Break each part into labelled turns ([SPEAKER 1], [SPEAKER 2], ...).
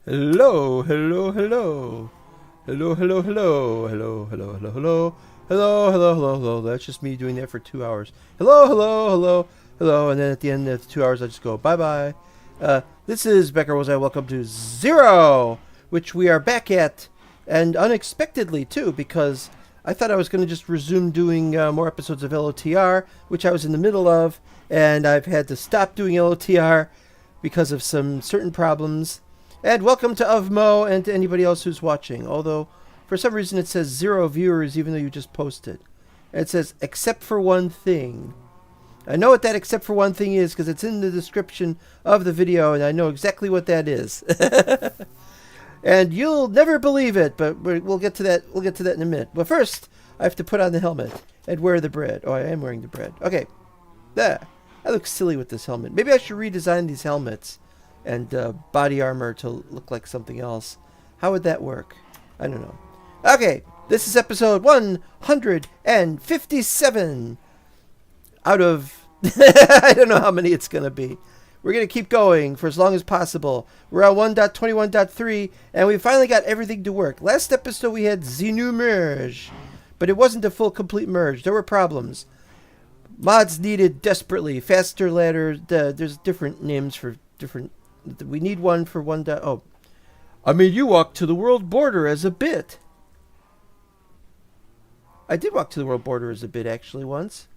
[SPEAKER 1] Hello, hello, hello. Hello, hello, hello. Hello, hello, hello, hello. Hello, hello, hello, hello. That's just me doing that for 2 hours. Hello, hello, hello, hello. And then at the end of the 2 hours, I just go bye-bye. This is Becker Was I. Welcome to Zero, which we are back at. And unexpectedly, too, because I thought I was going to just resume doing more episodes of LOTR, which I was in the middle of. And I've had to stop doing LOTR because of some certain problems. And welcome to Ovmo and to anybody else who's watching. Although, for some reason, it says 0 viewers even though you just posted. And it says, except for one thing. I know what that except for one thing is because it's in the description of the video, and I know exactly what that is. And you'll never believe it, but we'll get to that. We'll get to that in a minute. But first, I have to put on the helmet and wear the bread. Oh, I am wearing the bread. Okay. There. I look silly with this helmet. Maybe I should redesign these helmets and body armor to look like something else. How would that work? I don't know. Okay, this is episode 157 out of I don't know how many it's going to be. We're going to keep going for as long as possible. We're on 1.21.3 and we finally got everything to work. Last episode we had GNU merge, but it wasn't a full complete merge. There were problems. Mods needed desperately. Faster ladder. There's different names for different. We need one for 1. Oh, I mean, you walked to the world border as a bit. I did walk to the world border as a bit, actually, once.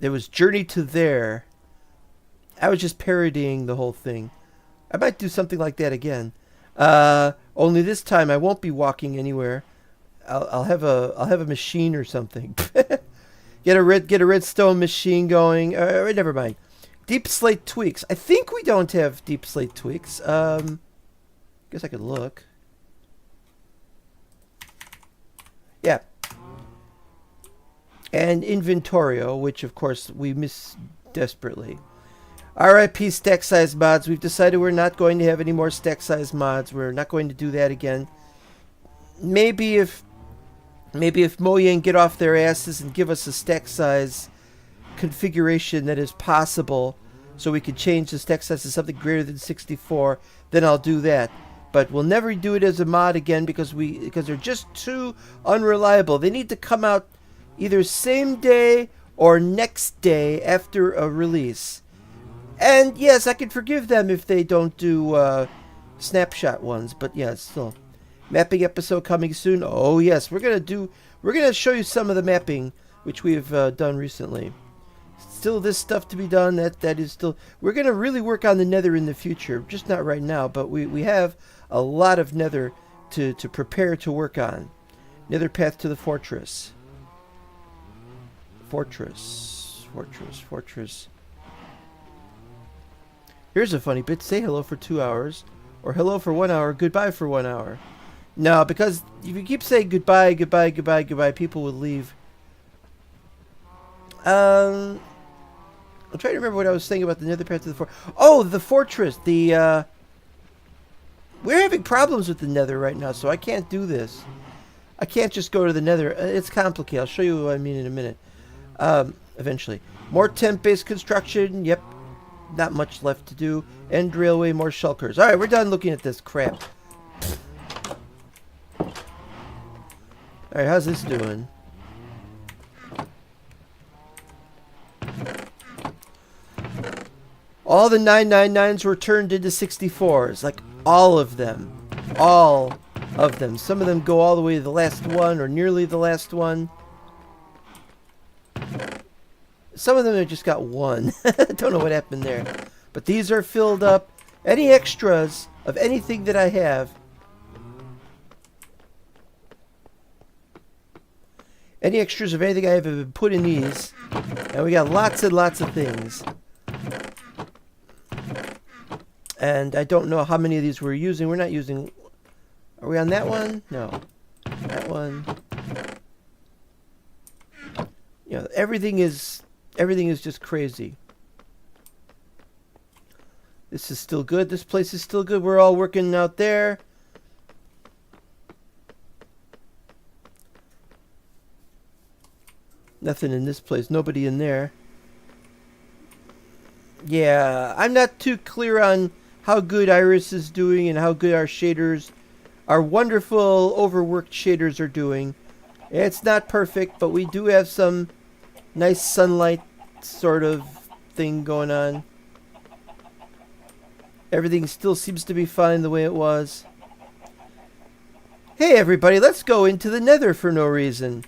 [SPEAKER 1] There was Journey to There. I was just parodying the whole thing. I might do something like that again. Only this time I won't be walking anywhere. I'll have a machine or something. Get a redstone machine going. Never mind. Deep slate tweaks. I think we don't have deep slate tweaks. Guess I could look. Yeah. And Inventorio, which of course we miss desperately. RIP stack size mods. We've decided we're not going to have any more stack size mods. We're not going to do that again. Maybe if Mojang get off their asses and give us a stack size configuration that is possible, so we could change the stack size to something greater than 64, then I'll do that. But we'll never do it as a mod again because they're just too unreliable. They need to come out either same day or next day after a release. And yes, I can forgive them if they don't do snapshot ones, but yeah, still. Mapping episode coming soon. Oh yes, we're gonna show you some of the mapping which we've done recently. Still this stuff to be done. That is still. We're gonna really work on the Nether in the future, just not right now. But we have a lot of Nether to prepare to work on. Nether path to the fortress. Fortress. Here's a funny bit. Say hello for 2 hours, or hello for 1 hour. Goodbye for 1 hour. No, because if you keep saying goodbye, people will leave. I'm trying to remember what I was saying about the Nether path to the fortress. Oh, the fortress. We're having problems with the Nether right now, so I can't do this. I can't just go to the Nether. It's complicated. I'll show you what I mean in a minute. Eventually. More temp-based construction. Yep. Not much left to do. End railway, more shulkers. Alright, we're done looking at this crap. Alright, how's this doing? All the 999s were turned into 64s. Like, all of them. All of them. Some of them go all the way to the last one, or nearly the last one. Some of them have just got one. Don't know what happened there. But these are filled up. Any extras of anything that I have. Any extras of anything I have been put in these. And we got lots and lots of things. And I don't know how many of these we're using. We're not using... Are we on that one? No. That one. You know, everything is just crazy. This is still good. This place is still good. We're all working out there. Nothing in this place. Nobody in there. Yeah, I'm not too clear on how good Iris is doing and how good our shaders, our wonderful overworked shaders are doing. It's not perfect, but we do have some nice sunlight sort of thing going on. Everything still seems to be fine the way it was. Hey everybody, let's go into the Nether for no reason.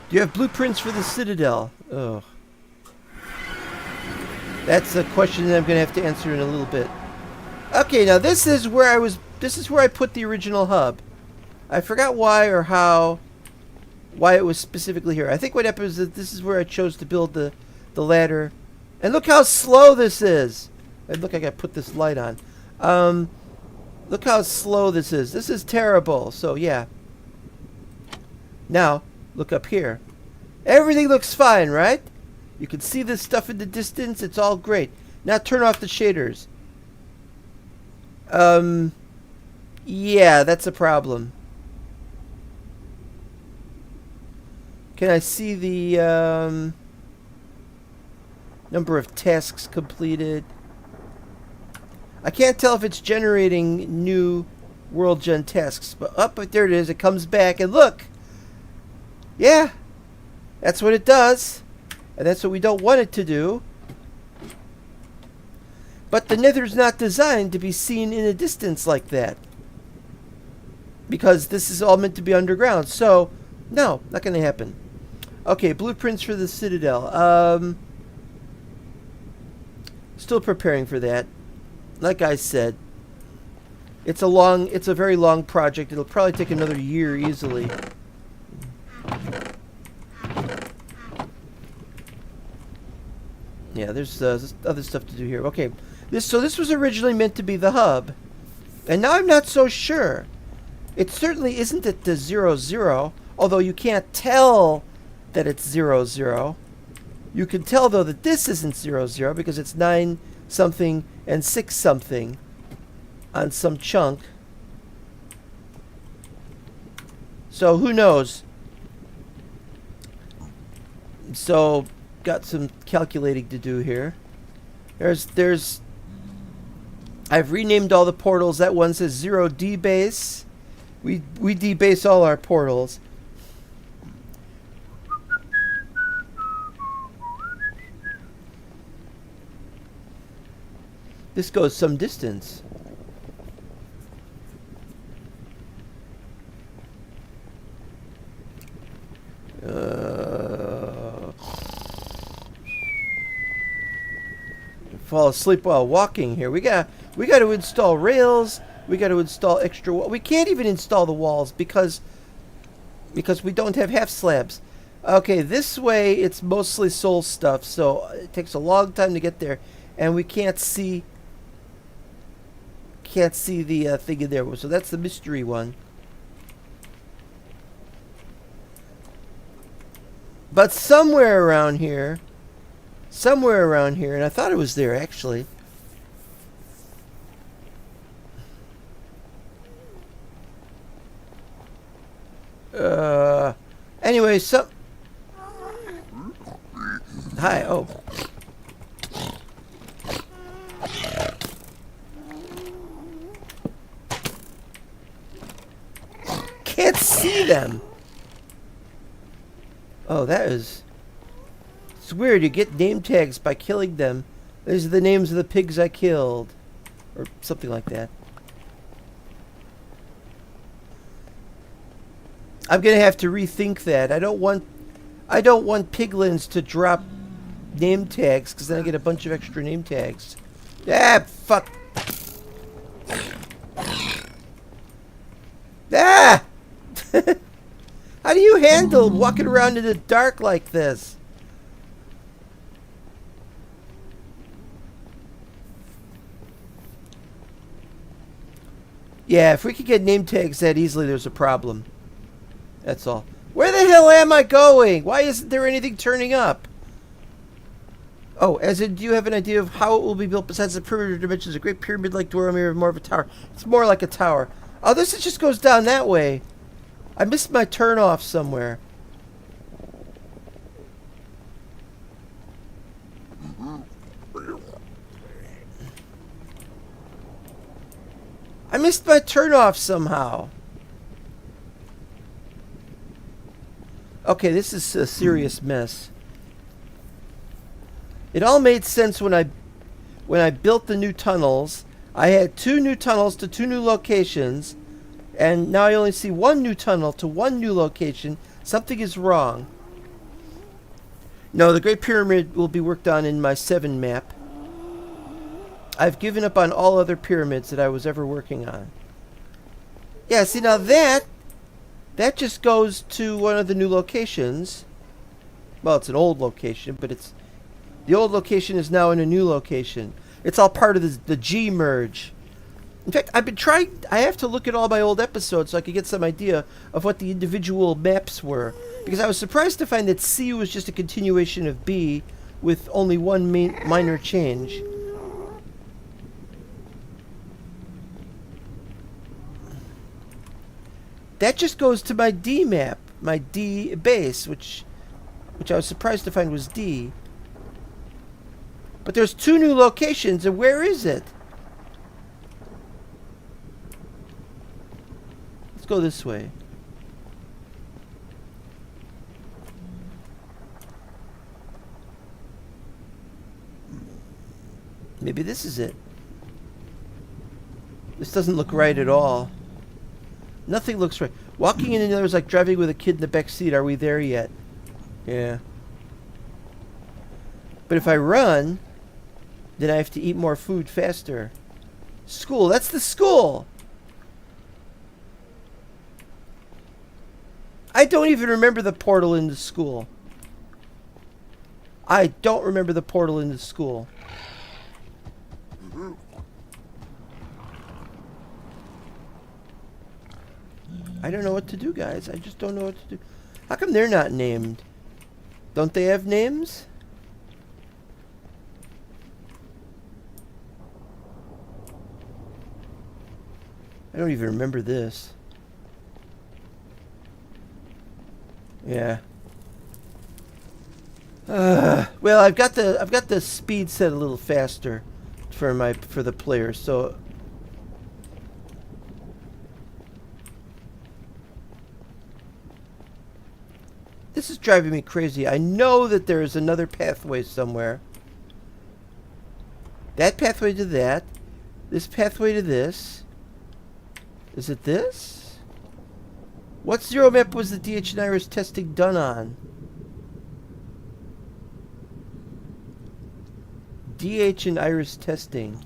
[SPEAKER 1] Do you have blueprints for the Citadel? Oh. That's a question that I'm going to have to answer in a little bit. Okay, now this is where I put the original hub. I forgot why or how, why it was specifically here. I think what happened is that this is where I chose to build the ladder. And look how slow this is. And look, I got to put this light on. Look how slow this is. This is terrible. So, yeah. Now, look up here. Everything looks fine, right? You can see this stuff in the distance. It's all great. Now turn off the shaders. Yeah, that's a problem. Can I see the number of tasks completed? I can't tell if it's generating new world gen tasks, but there it is. It comes back and look. Yeah, that's what it does, and that's what we don't want it to do. But the Nether's not designed to be seen in a distance like that, because this is all meant to be underground. So, no, not going to happen. Okay, blueprints for the Citadel. Still preparing for that. Like I said, it's a very long project. It'll probably take another year easily. Yeah, there's other stuff to do here. Okay, this was originally meant to be the hub, and now I'm not so sure. It certainly isn't at the 0, 0, although you can't tell that it's 0, 0. You can tell though that this isn't 0, 0 because it's 9 something and 6 something on some chunk. So who knows? So got some calculating to do here. I've renamed all the portals. That one says 0 debase. We debase all our portals. This goes some distance. Fall asleep while walking here. We got to install rails. We got to install extra. We can't even install the walls because we don't have half slabs. Okay, this way it's mostly soul stuff, so it takes a long time to get there, and we can't see the thing in there. So that's the mystery one. But somewhere around here, and I thought it was there actually. Anyway, hi, oh. Can't see them. Oh, it's weird. You get name tags by killing them. These are the names of the pigs I killed, or something like that. I'm gonna have to rethink that. I don't want piglins to drop name tags because then I get a bunch of extra name tags. Ah, fuck. Ah! How do you handle walking around in the dark like this? Yeah, if we could get name tags that easily, there's a problem. That's all. Where the hell am I going? Why isn't there anything turning up? Oh, as in, do you have an idea of how it will be built besides the perimeter dimensions? A great pyramid-like dwarf or more of a tower? It's more like a tower. Oh, this just goes down that way. I missed my turn off somewhere. missed my turnoff somehow. Okay, this is a serious mess. It all made sense when I built the new tunnels. I had 2 new tunnels to 2 new locations, and now I only see 1 new tunnel to 1 new location. Something is wrong. No, the Great Pyramid will be worked on in my 7 map. I've given up on all other pyramids that I was ever working on. Yeah, see, now that just goes to one of the new locations. Well, it's an old location, but the old location is now in a new location. It's all part of the G merge. In fact, I've been trying. I have to look at all my old episodes so I could get some idea of what the individual maps were. Because I was surprised to find that C was just a continuation of B with only one minor change. That just goes to my D map, my D base, which I was surprised to find was D. But there's 2 new locations, and where is it? Let's go this way. Maybe this is it. This doesn't look right at all. Nothing looks right. Walking in there is like driving with a kid in the back seat. Are we there yet? Yeah. But if I run, then I have to eat more food faster. School. That's the school. I don't even remember the portal in the school. I don't remember the portal in the school. I don't know what to do, guys. I just don't know what to do. How come they're not named? Don't they have names? I don't even remember this. Yeah. Well, I've got the speed set a little faster for the players, so. This is driving me crazy. I know that there is another pathway somewhere. That pathway to that. This pathway to this. Is it this? What zero map was the DH and Iris testing done on? DH and Iris testing.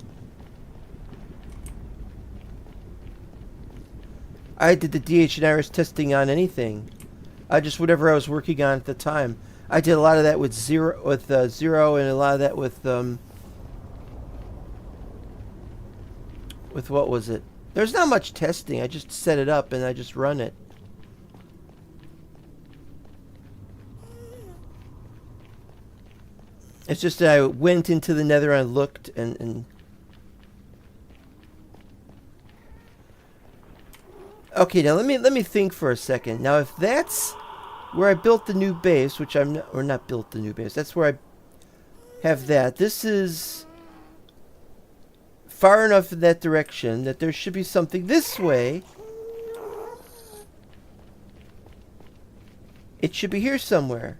[SPEAKER 1] I did the DH and Iris testing on anything. Just whatever I was working on at the time. I did a lot of that with zero, and a lot of that with what was it? There's not much testing. I just set it up and I just run it. It's just that I went into the nether and looked and okay, now let me think for a second. Now if that's where I built the new base, which I'm not, or not built the new base, that's where I have that. This is far enough in that direction that there should be something this way. It should be here somewhere.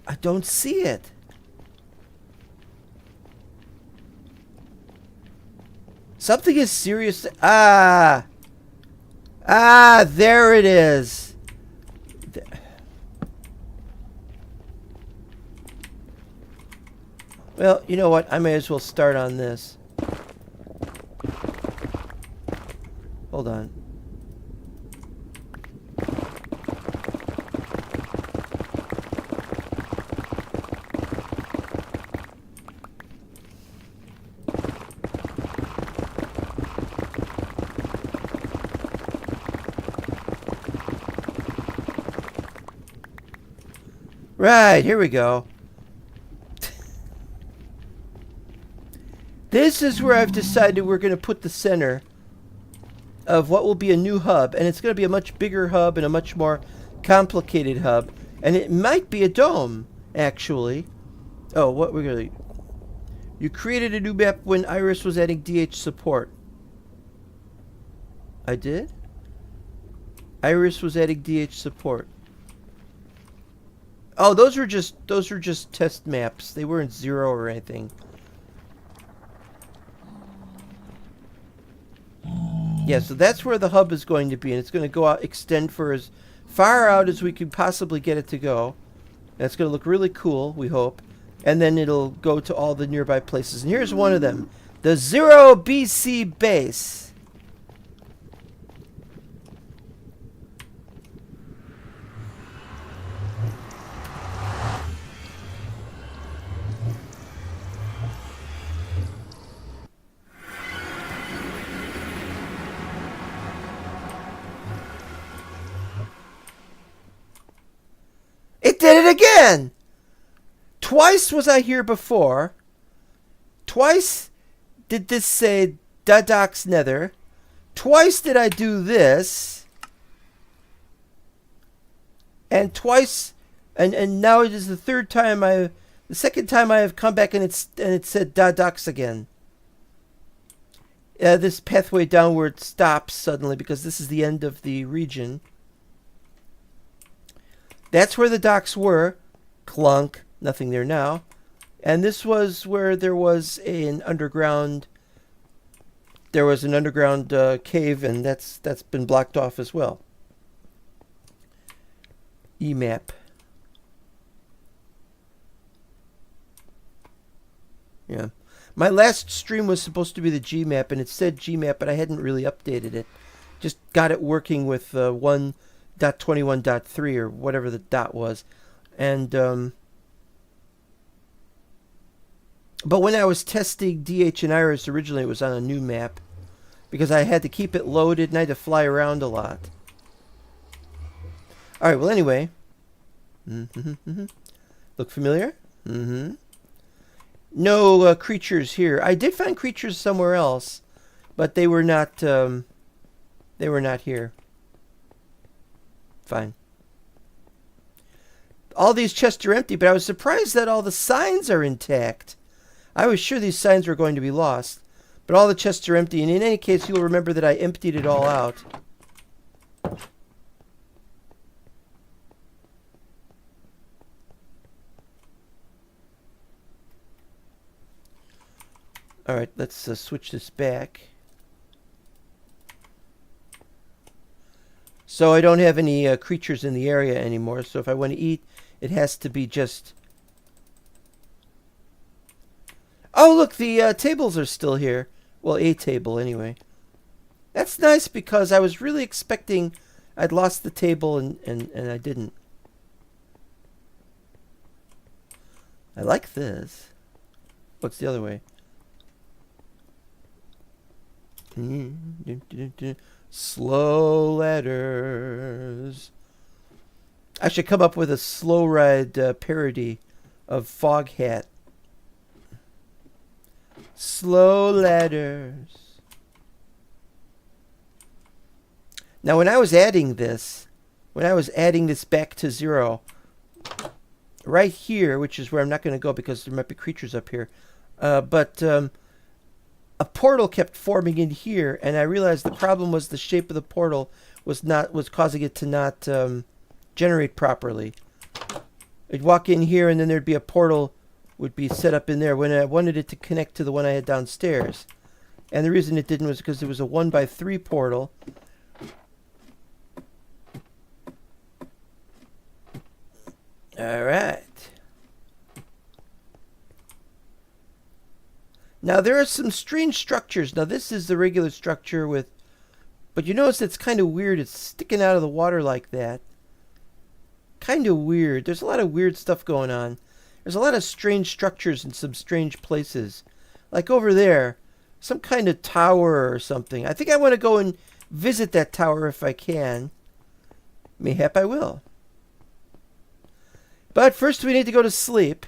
[SPEAKER 1] I don't see it. Something is serious. Ah, there it is. Well, you know what? I may as well start on this. Hold on. Right, here we go. This is where I've decided we're going to put the center of what will be a new hub. And it's going to be a much bigger hub and a much more complicated hub. And it might be a dome, actually. Oh, what we're gonna... You created a new map when Iris was adding DH support. I did? Iris was adding DH support. Oh, those were just test maps. They weren't 0 or anything. Yeah, so that's where the hub is going to be, and it's going to go out, extend for as far out as we can possibly get it to go. And it's going to look really cool, we hope. And then it'll go to all the nearby places. And here's one of them. The 0 BC base. It did it again! Twice was I here before. Twice did this say Dadox Nether. Twice did I do this. And twice, and now it is the second time I have come back and it said Dadox again. This pathway downward stops suddenly because this is the end of the region. That's where the docks were. Clunk. Nothing there now. And this was where there was an underground... There was an underground cave, and that's been blocked off as well. Emap. Yeah. My last stream was supposed to be the Gmap, and it said Gmap, but I hadn't really updated it. Just got it working with 1.21.3 or whatever the dot was. And... But when I was testing DH and Iris originally, it was on a new map. Because I had to keep it loaded and I had to fly around a lot. Alright, well anyway. Look familiar? No creatures here. I did find creatures somewhere else. But they were not here. Fine. All these chests are empty, but I was surprised that all the signs are intact. I was sure these signs were going to be lost, but all the chests are empty, and in any case, you'll remember that I emptied it all out. Alright, let's switch this back. So I don't have any creatures in the area anymore, so if I want to eat, it has to be just... Oh, look, the tables are still here. Well, a table, anyway. That's nice because I was really expecting I'd lost the table and I didn't. I like this. What's the other way? Slow ladders. I should come up with a slow ride parody of Foghat. Slow ladders. Now when I was adding this back to 0, right here, which is where I'm not going to go because there might be creatures up here, but a portal kept forming in here, and I realized the problem was the shape of the portal was causing it to not generate properly. I'd walk in here, and then there'd be a portal would be set up in there when I wanted it to connect to the one I had downstairs. And the reason it didn't was because it was a 1x3 portal. Alright. Now there are some strange structures. Now this is the regular structure with... But you notice it's kind of weird. It's sticking out of the water like that. Kind of weird. There's a lot of weird stuff going on. There's a lot of strange structures in some strange places. Like over there, some kind of tower or something. I think I want to go and visit that tower if I can. Mayhap I will. But first we need to go to sleep.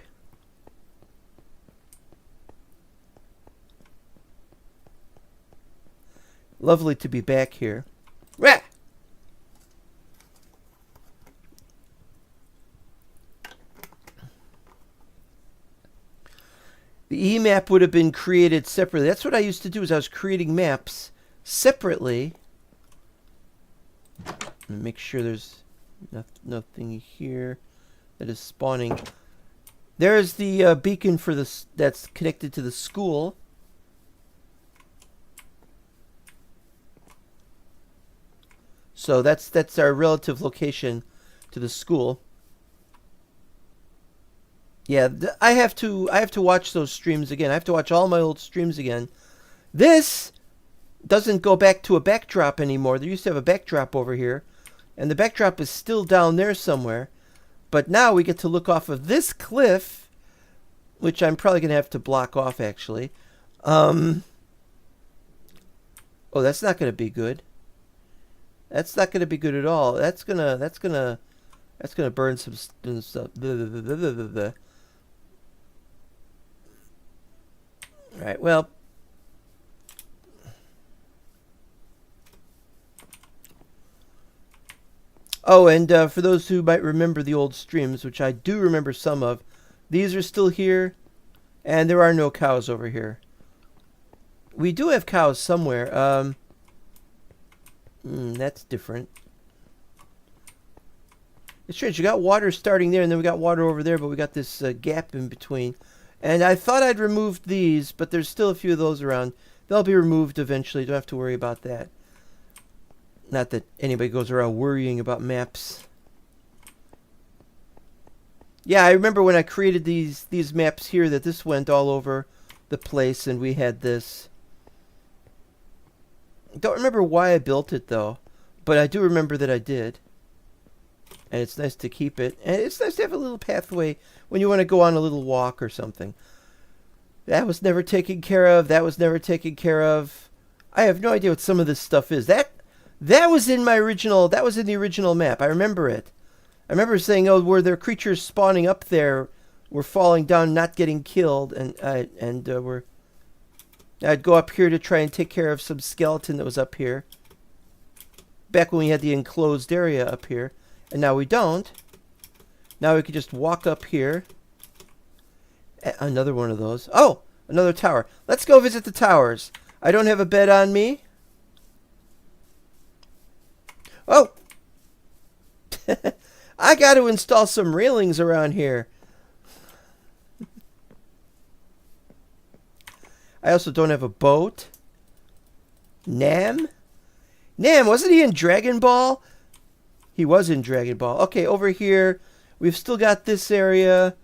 [SPEAKER 1] Lovely to be back here. Rah! map would have been created separately. That's what I used to do, is I was creating maps separately. Make sure there's nothing here that is spawning. There's the beacon for this that's connected to the school. So that's our relative location to the school. Yeah, I have to watch those streams again. I have to watch all my old streams again. This doesn't go back to a backdrop anymore. There used to have a backdrop over here, and the backdrop is still down there somewhere. But now we get to look off of this cliff, which I'm probably going to have to block off, actually. Oh, that's not going to be good. That's not going to be good at all. That's gonna burn some stuff. All right. Well. Oh, and for those who might remember the old streams, which I do remember some of, these are still here, and there are no cows over here. We do have cows somewhere. That's different. It's strange. You got water starting there, and then we got water over there, but we got this gap in between. And I thought I'd removed these, but there's still a few of those around. They'll be removed eventually. Don't have to worry about that. Not that anybody goes around worrying about maps. Yeah, I remember when I created these maps here that this went all over the place, and we had this. Don't remember why I built it though, but I do remember that I did. And it's nice to keep it. And it's nice to have a little pathway when you want to go on a little walk or something. That was never taken care of. That was never taken care of. I have no idea what some of this stuff is. That was in my original. That was in the original map. I remember it. I remember saying, "Oh, were there creatures spawning up there? Were falling down, not getting killed, and I'd go up here to try and take care of some skeleton that was up here. Back when we had the enclosed area up here, and now we don't. Now we can just walk up here. Another one of those. Oh, another tower. Let's go visit the towers. I don't have a bed on me. Oh! I got to install some railings around here. I also don't have a boat. Nam? Nam, wasn't he in Dragon Ball? He was in Dragon Ball. Okay, over here, we've still got this area,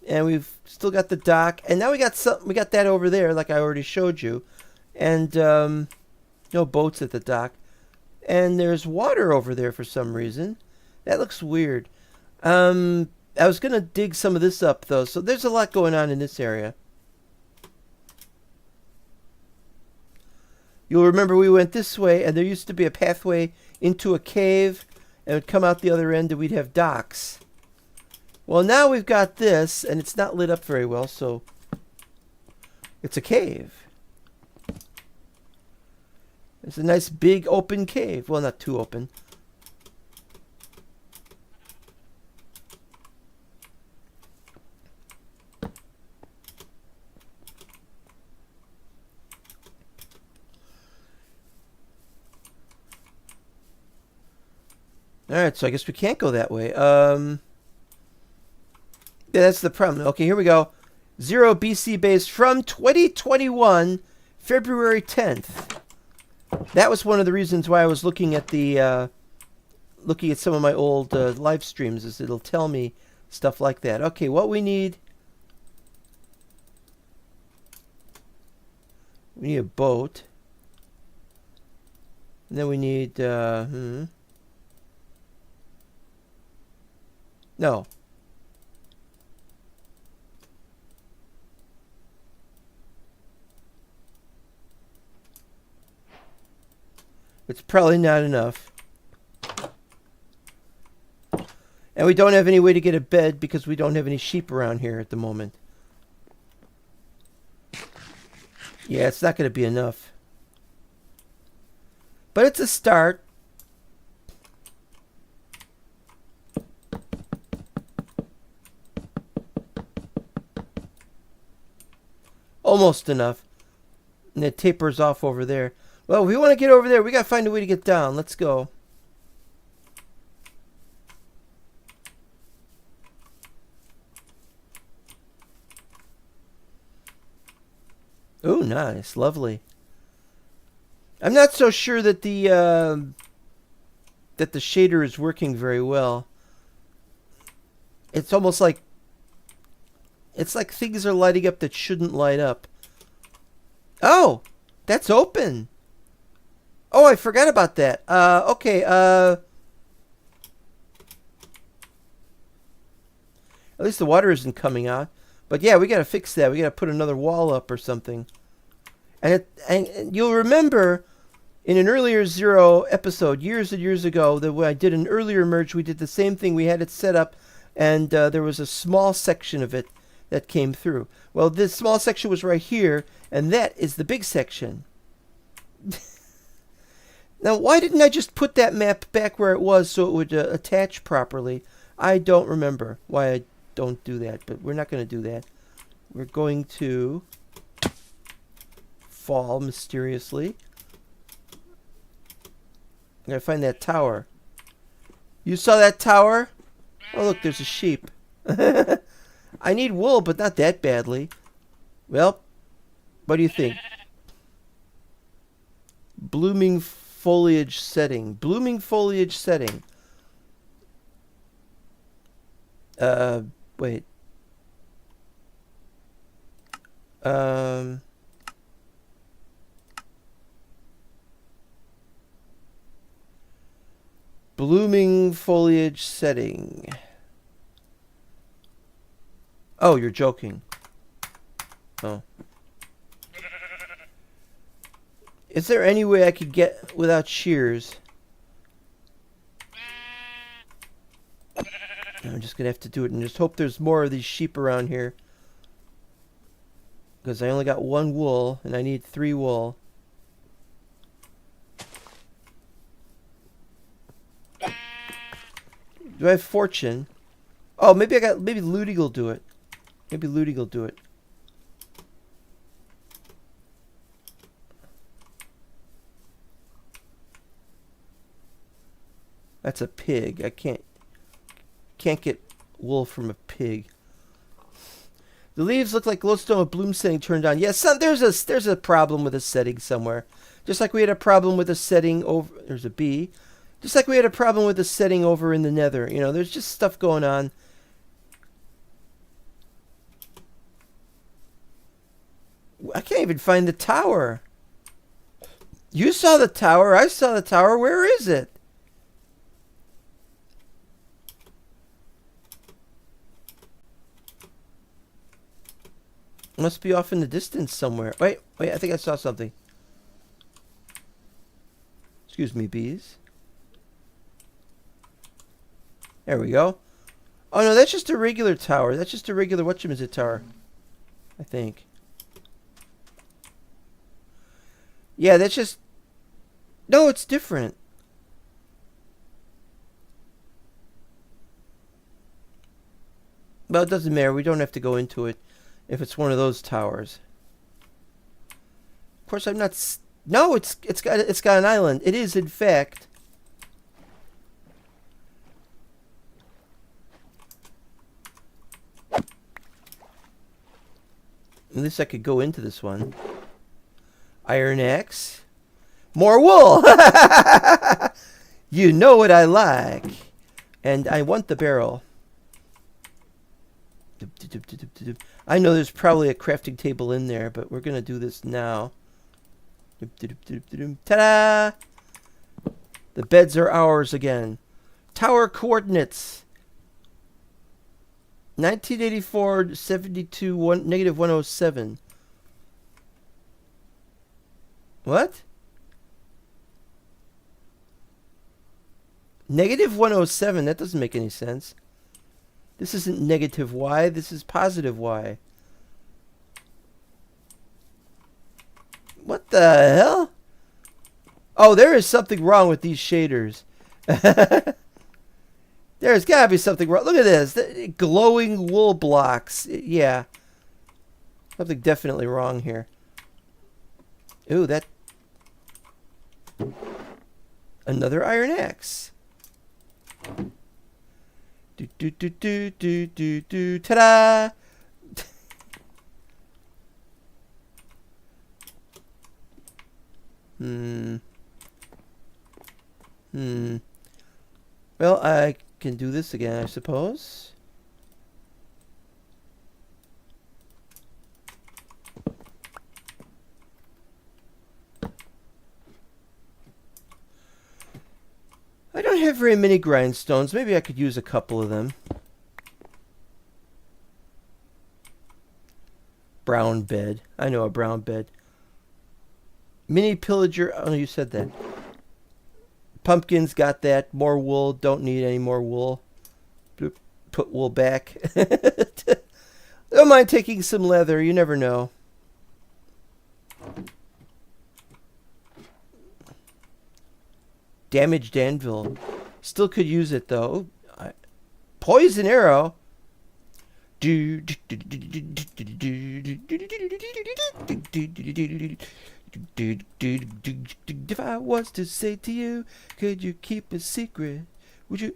[SPEAKER 1] and we've still got the dock, and now we got that over there, like I already showed you, and no boats at the dock, and there's water over there for some reason. That looks weird. I was gonna dig some of this up though, so there's a lot going on in this area. You'll remember we went this way, and there used to be a pathway into a cave, and it would come out the other end, and we'd have docks. Well, now we've got this, and it's not lit up very well, so it's a cave. It's a nice big open cave. Well, not too open. Alright, so I guess we can't go that way. Yeah, that's the problem. Okay, here we go. 0 BC base from 2021, February 10th. That was one of the reasons why I was looking at the looking at some of my old live streams, is it'll tell me stuff like that. Okay, what we need a boat. And then we need no. It's probably not enough. And we don't have any way to get a bed because we don't have any sheep around here at the moment. Yeah, it's not going to be enough. But it's a start. almost enough. And it tapers off over there. Well, if we want to get over there, we got to find a way to get down. Let's go. Oh, nice. Lovely. I'm not so sure that the shader is working very well. It's almost like things are lighting up that shouldn't light up. Oh, that's open. Oh, I forgot about that. Okay. At least the water isn't coming out. But yeah, we got to fix that. We got to put another wall up or something. And you'll remember in an earlier Zero episode, years and years ago, that when I did an earlier merge, we did the same thing. We had it set up, and there was a small section of it that came through. Well, this small section was right here, and that is the big section. Now, why didn't I just put that map back where it was so it would attach properly? I don't remember why I don't do that, but we're not going to do that. We're going to fall mysteriously. I'm going to find that tower. You saw that tower? Oh, look, there's a sheep. I need wool, but not that badly. Well, what do you think? Blooming foliage setting. Blooming foliage setting. Wait. Blooming foliage setting. Oh, you're joking. Oh. Is there any way I could get without shears? I'm just gonna have to do it and just hope there's more of these sheep around here. Because I only got 1 wool and I need 3 wool. Do I have fortune? Oh, maybe Looting will do it. Maybe Looting will do it. That's a pig. I can't get wool from a pig. The leaves look like glowstone with bloom setting turned on. Yes, there's a problem with a setting somewhere. Just like we had a problem with a setting over. There's a bee. Just like we had a problem with the setting over in the nether. You know, there's just stuff going on. I can't even find the tower. You saw the tower. I saw the tower. Where is it? It must be off in the distance somewhere. Wait, I think I saw something. Excuse me, bees. There we go. Oh no, that's just a regular tower. That's just a regular whatchamacallit tower. I think. Yeah, that's just... No, it's different. Well, it doesn't matter. We don't have to go into it if it's one of those towers. Of course, I'm not... No, it's got an island. It is, in fact... At least I could go into this one. Iron axe. More wool! You know what I like. And I want the barrel. I know there's probably a crafting table in there, but we're going to do this now. Ta-da! The beds are ours again. Tower coordinates. 1984, 72, negative 107. What? Negative 107? That doesn't make any sense. This isn't negative y, this is positive y. What the hell? Oh, there is something wrong with these shaders. There's gotta be something wrong. Look at this. The glowing wool blocks. Yeah. Something definitely wrong here. Ooh, that... Another iron axe. Do do do do do do do. Ta-da! Well, I can do this again, I suppose. I don't have very many grindstones. Maybe I could use a couple of them. Brown bed. I know a brown bed. Mini pillager. Oh, you said that. Pumpkins, got that. More wool. Don't need any more wool. Put wool back. Don't mind taking some leather. You never know. Damaged anvil. Still could use it though. Poison arrow. If I was to say to you, could you keep a secret? Would you?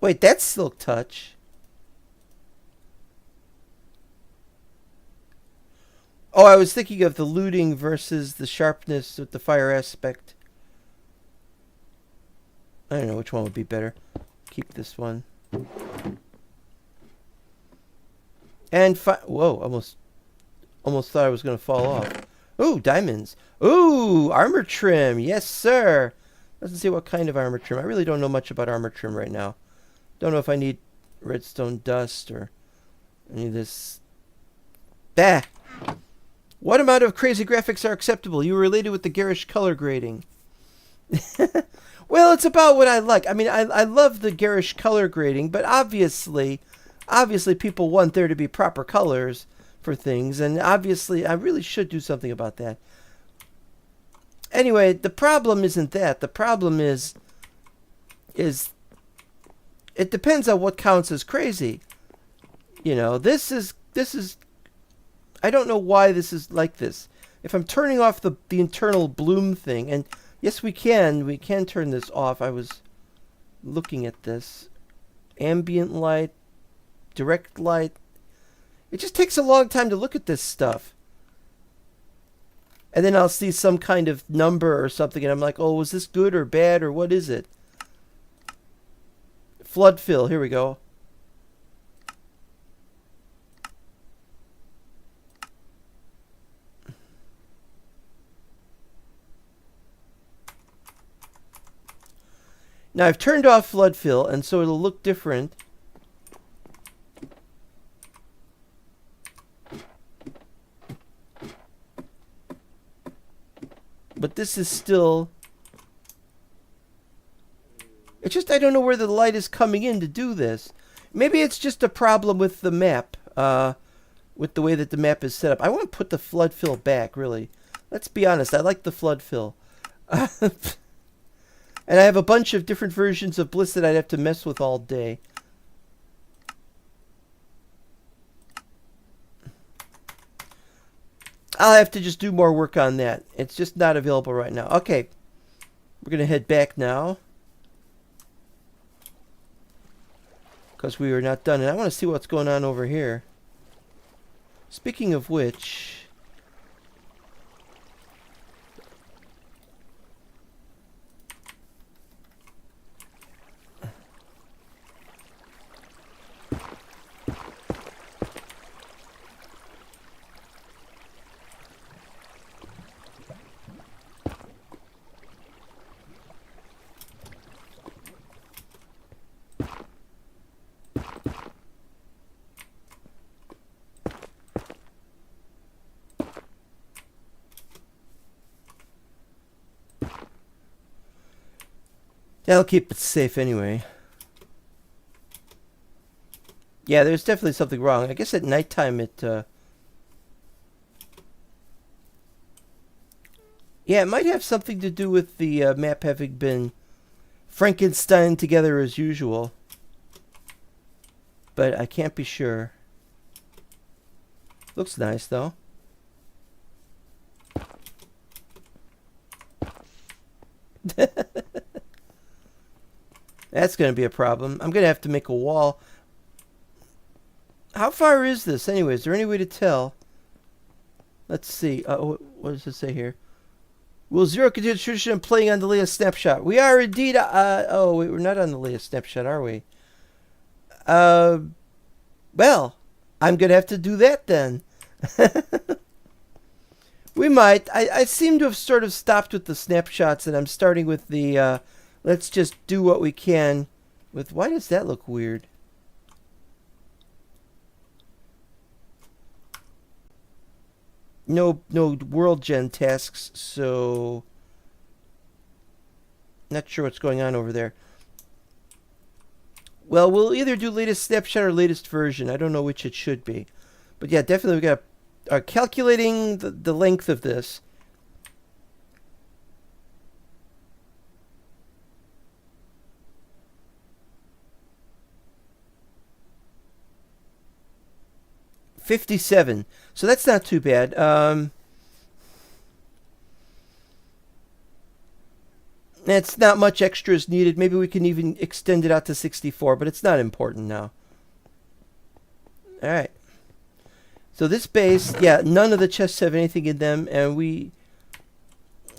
[SPEAKER 1] Wait, that's silk touch. Oh, I was thinking of the looting versus the sharpness with the fire aspect. I don't know which one would be better. Keep this one. And whoa, almost thought I was going to fall off. Ooh, diamonds. Ooh, armor trim. Yes, sir. Doesn't say what kind of armor trim. I really don't know much about armor trim right now. Don't know if I need redstone dust or any of this. Bah! What amount of crazy graphics are acceptable? You were related with the garish color grading. Well, it's about what I like. I mean, I love the garish color grading, but obviously people want there to be proper colors for things, and obviously I really should do something about that. Anyway, the problem isn't that. The problem is it depends on what counts as crazy. You know, this is I don't know why this is like this. If I'm turning off the internal bloom thing, and yes, we can turn this off. I was looking at this. Ambient light, direct light. It just takes a long time to look at this stuff. And then I'll see some kind of number or something, and I'm like, oh, was this good or bad, or what is it? Flood fill, here we go. Now I've turned off flood fill, and so it'll look different. But this is still... It's just I don't know where the light is coming in to do this. Maybe it's just a problem with the map, with the way that the map is set up. I want to put the flood fill back, really. Let's be honest, I like the flood fill. And I have a bunch of different versions of Bliss that I'd have to mess with all day. I'll have to just do more work on that. It's just not available right now. Okay. We're going to head back now. Because we are not done. And I want to see what's going on over here. Speaking of which... That'll keep it safe anyway. Yeah, there's definitely something wrong. I guess at nighttime it... Yeah, it might have something to do with the map having been Frankenstein together as usual. But I can't be sure. Looks nice though. That's going to be a problem. I'm going to have to make a wall. How far is this anyway? Is there any way to tell? Let's see. What does it say here? Will Zero continue the tradition of playing on the latest snapshot? We are indeed. Oh, wait, we're not on the latest snapshot, are we? Well, I'm going to have to do that then. We might. I seem to have sort of stopped with the snapshots, and I'm starting with the let's just do what we can with... Why does that look weird? No world gen tasks, so not sure what's going on over there. Well, we'll either do latest snapshot or latest version. I don't know which it should be. But yeah, definitely we got calculating the length of this. $57. So that's not too bad. It's not much extras needed. Maybe we can even extend it out to 64, but it's not important now. All right. So this base, yeah, none of the chests have anything in them,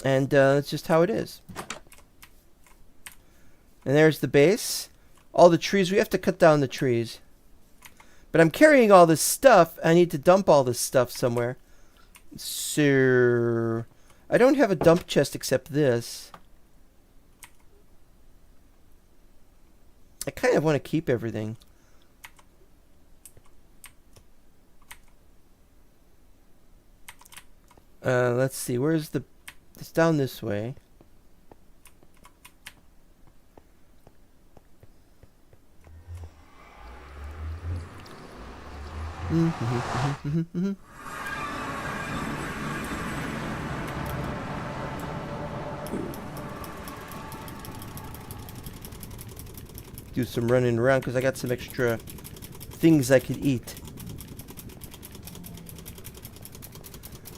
[SPEAKER 1] and that's just how it is. And there's the base. All the trees, we have to cut down the trees. But I'm carrying all this stuff. I need to dump all this stuff somewhere. So I don't have a dump chest except this. I kind of want to keep everything. Let's see. Where's the... It's down this way. Do some running around because I got some extra things I could eat.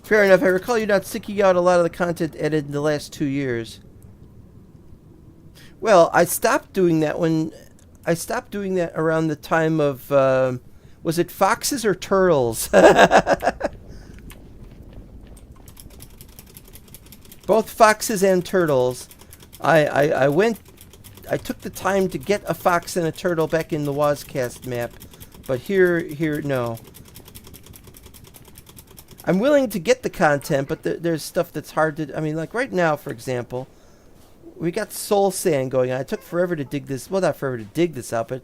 [SPEAKER 1] Fair enough. I recall you not seeking out a lot of the content added in the last 2 years. Well, I stopped doing that when... I stopped doing that around the time of... was it foxes or turtles? Both foxes and turtles. I took the time to get a fox and a turtle back in the Wazcast map. But here, no. I'm willing to get the content, but there's stuff that's hard to... I mean, like right now, for example, we got soul sand going on. It took forever to dig this... Well, not forever to dig this out, but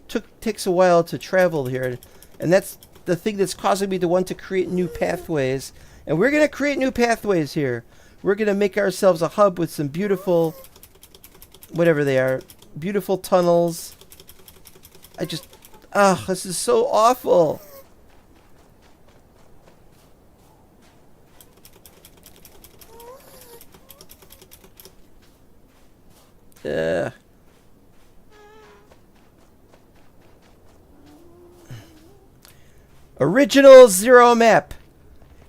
[SPEAKER 1] it takes a while to travel here. And that's the thing that's causing me to want to create new pathways. And we're going to create new pathways here. We're going to make ourselves a hub with some beautiful... whatever they are. Beautiful tunnels. This is so awful. Original Zero map.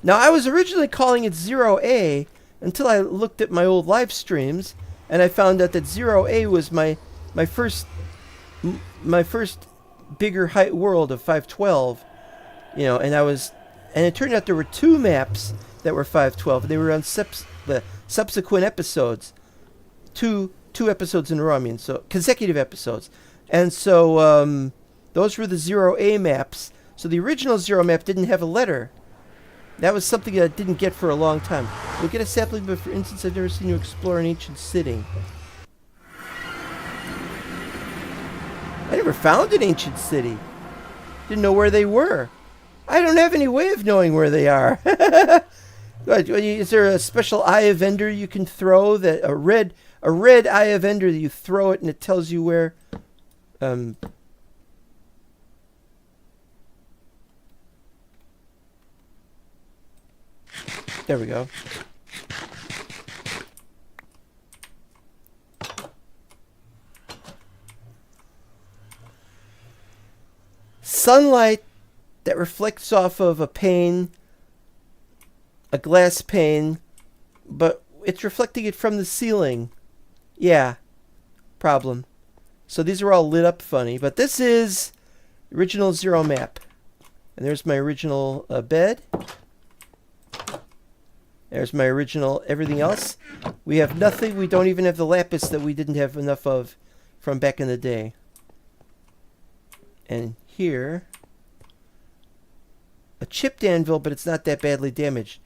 [SPEAKER 1] Now, I was originally calling it 0A until I looked at my old live streams, and I found out that 0A was my first bigger height world of 512. You know, and it turned out there were 2 maps that were 512. They were on the subsequent episodes. Two episodes in a row, I mean, so consecutive episodes. And so those were the 0A maps. So the original 0 map didn't have a letter. That was something that I didn't get for a long time. We'll get a sapling, but for instance, I've never seen you explore an ancient city. I never found an ancient city. Didn't know where they were. I don't have any way of knowing where they are. Is there a special eye of Ender you can throw? That a red eye of Ender that you throw it and it tells you where... There we go. Sunlight that reflects off of a pane, a glass pane, but it's reflecting it from the ceiling. Yeah, problem. So these are all lit up funny, but this is original Zero map. And there's my original bed. There's my original everything else. We have nothing. We don't even have the lapis that we didn't have enough of from back in the day. And here, a chipped anvil, but it's not that badly damaged.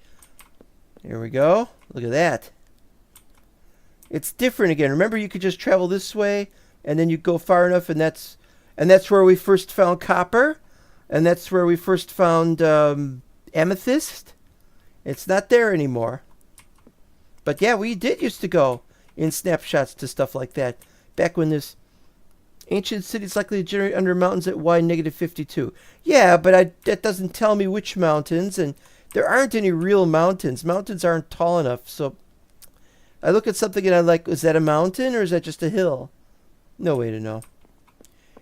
[SPEAKER 1] Here we go. Look at that. It's different again. Remember, you could just travel this way, and then you go far enough, and that's where we first found copper, and that's where we first found amethyst. It's not there anymore. But yeah, we did used to go in snapshots to stuff like that. Back when this ancient cities likely to generate under mountains at y -52. Yeah, but that doesn't tell me which mountains, and there aren't any real mountains. Mountains aren't tall enough, so I look at something and I'm like, is that a mountain or is that just a hill? No way to know.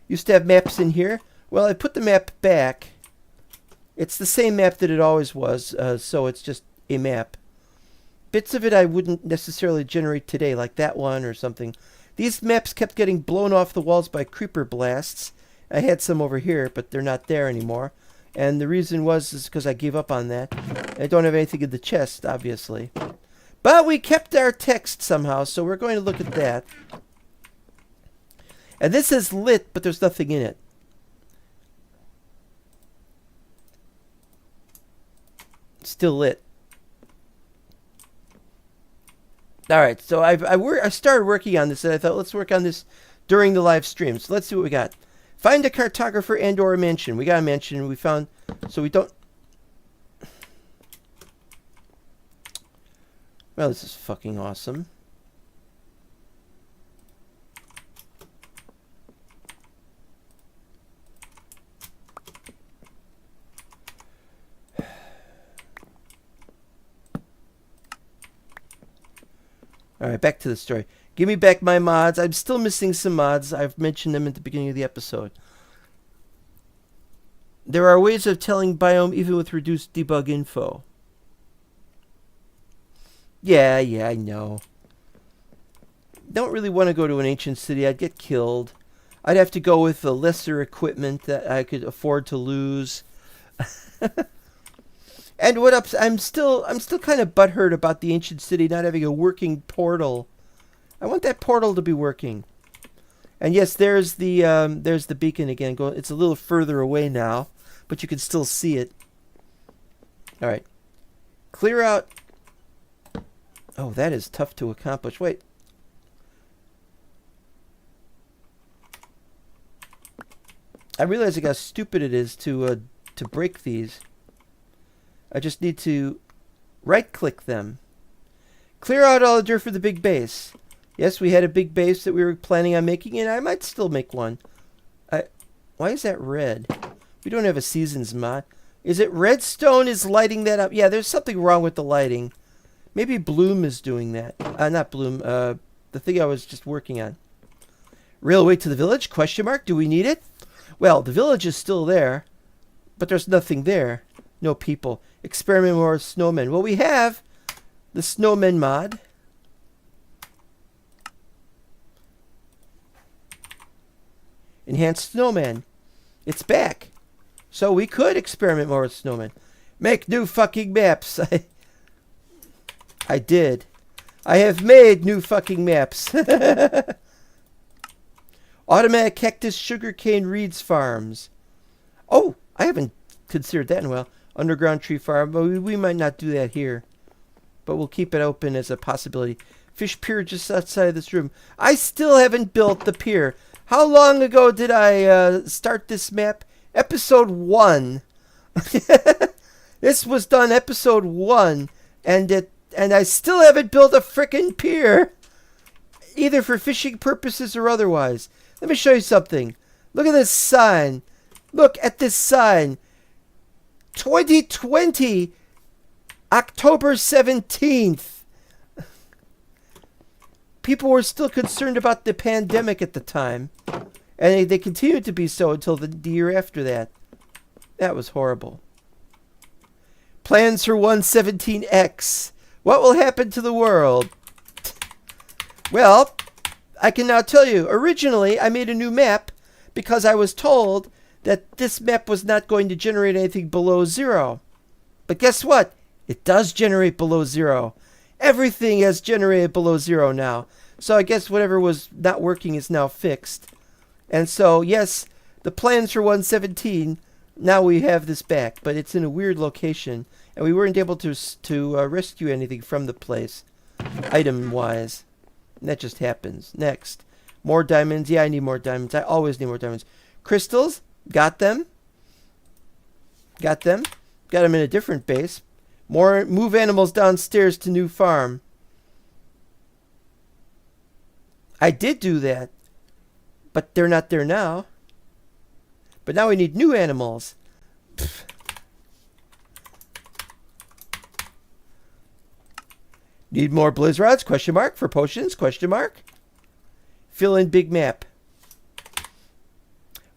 [SPEAKER 1] Used to have maps in here. Well, I put the map back. It's the same map that it always was, so it's just a map. Bits of it I wouldn't necessarily generate today, like that one or something. These maps kept getting blown off the walls by creeper blasts. I had some over here, but they're not there anymore. And the reason is because I gave up on that. I don't have anything in the chest, obviously. But we kept our text somehow, so we're going to look at that. And this is lit, but there's nothing in it. Still lit. All right, so I started working on this, and I thought, let's work on this during the live stream. So let's see what we got. Find a cartographer and or a mansion. We got a mansion. We found, so we don't. Well, this is fucking awesome. Alright, back to the story. Give me back my mods. I'm still missing some mods. I've mentioned them at the beginning of the episode. There are ways of telling biome even with reduced debug info. Yeah, I know. Don't really want to go to an ancient city. I'd get killed. I'd have to go with the lesser equipment that I could afford to lose. And what up? I'm still kind of butthurt about the ancient city not having a working portal. I want that portal to be working. And yes, there's the beacon again. It's a little further away now, but you can still see it. All right, clear out. Oh, that is tough to accomplish. Wait. I realize how stupid it is to break these. I just need to right-click them. Clear out all the dirt for the big base. Yes, we had a big base that we were planning on making, and I might still make one. Why is that red? We don't have a seasons mod. Is it redstone is lighting that up? Yeah, there's something wrong with the lighting. Maybe Bloom is doing that. Not Bloom. The thing I was just working on. Railway to the village? Question mark. Do we need it? Well, the village is still there, but there's nothing there. No people. Experiment more with snowmen. Well, we have the snowmen mod. Enhanced snowman. It's back. So we could experiment more with snowmen. Make new fucking maps. I did. I have made new fucking maps. Automatic cactus sugarcane reeds farms. Oh, I haven't considered that in a while. Underground tree farm, but we might not do that here. But we'll keep it open as a possibility. Fish pier just outside of this room. I still haven't built the pier. How long ago did I start this map? Episode 1. This was done episode 1. And I still haven't built a frickin' pier. Either for fishing purposes or otherwise. Let me show you something. Look at this sign. Look at this sign. 2020, October 17th. People were still concerned about the pandemic at the time. And they continued to be so until the year after that. That was horrible. Plans for 117X. What will happen to the world? Well, I can now tell you. Originally, I made a new map because I was told that this map was not going to generate anything below 0. But guess what? It does generate below 0. Everything has generated below 0 now. So I guess whatever was not working is now fixed. And so, yes, the plans for 117, now we have this back. But it's in a weird location. And we weren't able to rescue anything from the place, item-wise. And that just happens. Next. More diamonds. Yeah, I need more diamonds. I always need more diamonds. Crystals. Got them. Got them. Got them in a different base. More. Move animals downstairs to new farm. I did do that. But they're not there now. But now we need new animals. Pfft. Need more blizz rods? Question mark. For potions? Question mark. Fill in big map.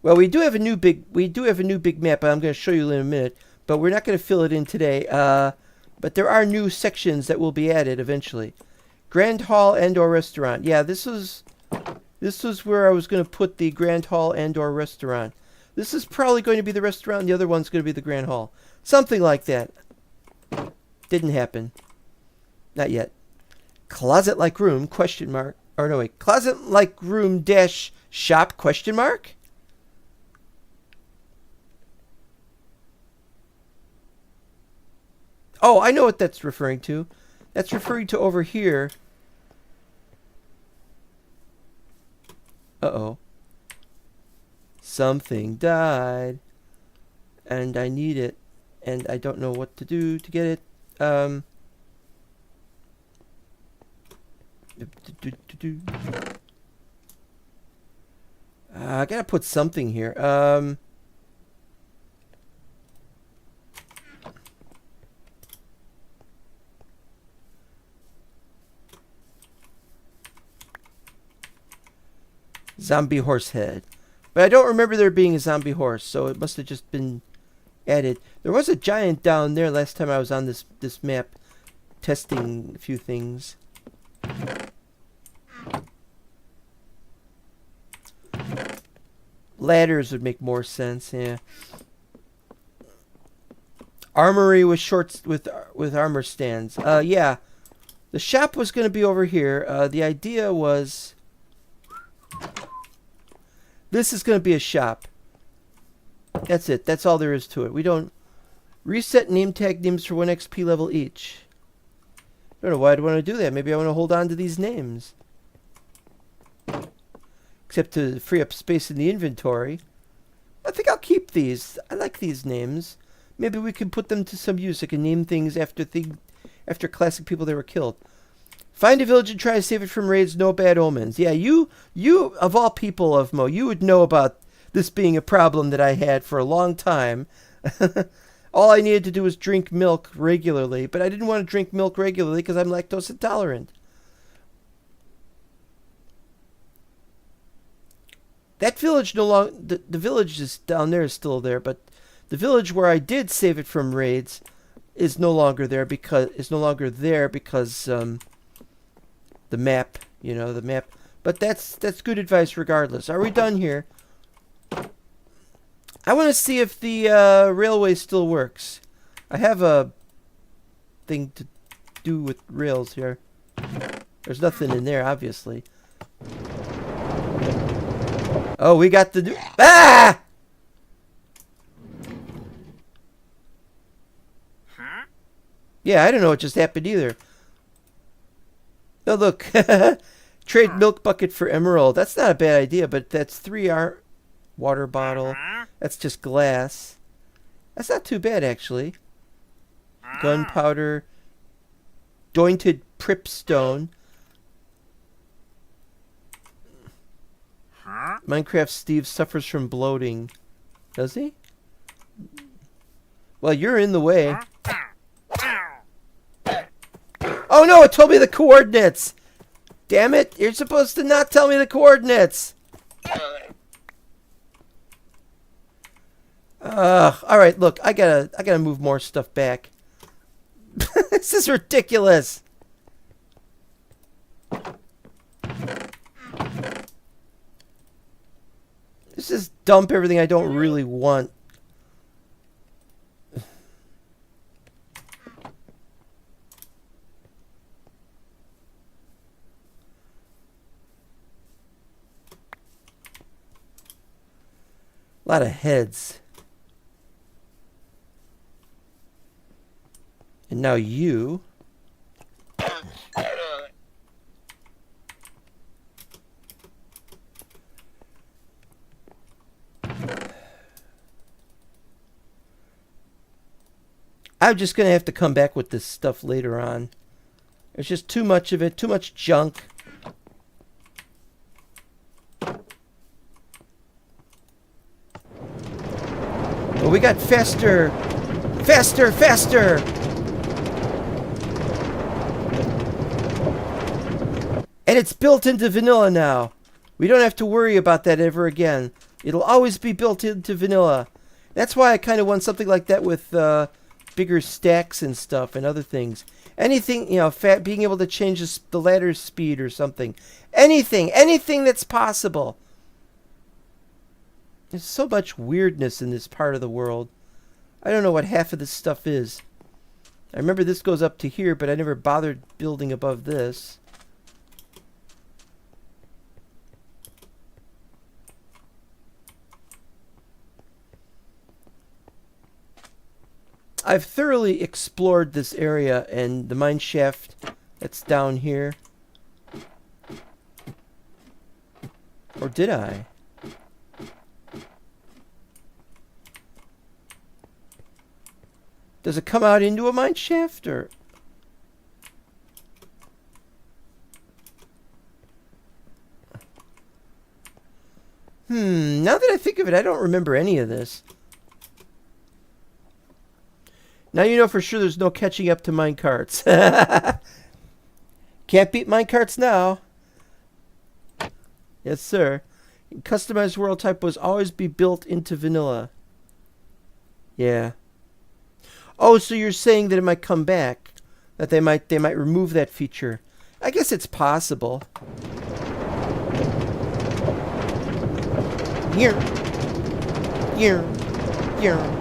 [SPEAKER 1] Well, we do have a new big map. I'm going to show you in a minute, but we're not going to fill it in today. But there are new sections that will be added eventually. Grand Hall and/or restaurant. Yeah, this was where I was going to put the Grand Hall and/or restaurant. This is probably going to be the restaurant. And the other one's going to be the Grand Hall. Something like that. Didn't happen. Not yet. Closet-like room, question mark. Or no, wait. Closet-like room dash shop, question mark? Oh, I know what that's referring to. That's referring to over here. Uh-oh. Something died. And I need it. And I don't know what to do to get it. I gotta put something here. Zombie horse head. But I don't remember there being a zombie horse, so it must have just been added. There was a giant down there last time I was on this map testing a few things. Ladders would make more sense, yeah. Armory with shorts with armor stands. Yeah. The shop was going to be over here. The idea was this is going to be a shop. That's it. That's all there is to it. We don't reset name tag names for 1 XP level each. I don't know why I'd want to do that. Maybe I want to hold on to these names. Except to free up space in the inventory. I think I'll keep these. I like these names. Maybe we can put them to some use. I can name things after classic people that were killed. Find a village and try to save it from raids. No bad omens. Yeah, you of all people of Mo, you would know about this being a problem that I had for a long time. All I needed to do was drink milk regularly, but I didn't want to drink milk regularly because I'm lactose intolerant. That village no longer... The village is down there is still there, but the village where I did save it from raids is no longer there because the map, the map. But that's good advice regardless. Are we done here? I want to see if the railway still works. I have a thing to do with rails here. There's nothing in there, obviously. Oh, we got the... Ah!
[SPEAKER 2] Huh?
[SPEAKER 1] Yeah, I don't know what just happened either. Oh, look. Trade milk bucket for emerald. That's not a bad idea, but that's 3 water bottle. That's just glass. That's not too bad, actually. Gunpowder. Jointed pripstone. Minecraft Steve suffers from bloating. Does he? Well, you're in the way. Oh no, it told me the coordinates! Damn it, you're supposed to not tell me the coordinates! All right, look, I gotta move more stuff back. This is ridiculous. Let's just dump everything I don't really want. A lot of heads. And now you. I'm just going to have to come back with this stuff later on. There's just too much of it, too much junk. But we got faster, faster, faster. And it's built into vanilla now. We don't have to worry about that ever again. It'll always be built into vanilla. That's why I kind of want something like that with bigger stacks and stuff and other things. Anything, you know, being able to change the ladder speed or something. Anything that's possible. There's so much weirdness in this part of the world. I don't know what half of this stuff is. I remember this goes up to here, but I never bothered building above this. I've thoroughly explored this area and the mine shaft that's down here. Or did I? Does it come out into a mine shaft or? Now that I think of it, I don't remember any of this. Now you know for sure there's no catching up to minecarts. Can't beat minecarts now. Yes, sir. Customized world type was always be built into vanilla. Yeah. Oh, so you're saying that it might come back? That they might remove that feature. I guess it's possible. Here. Here. Here.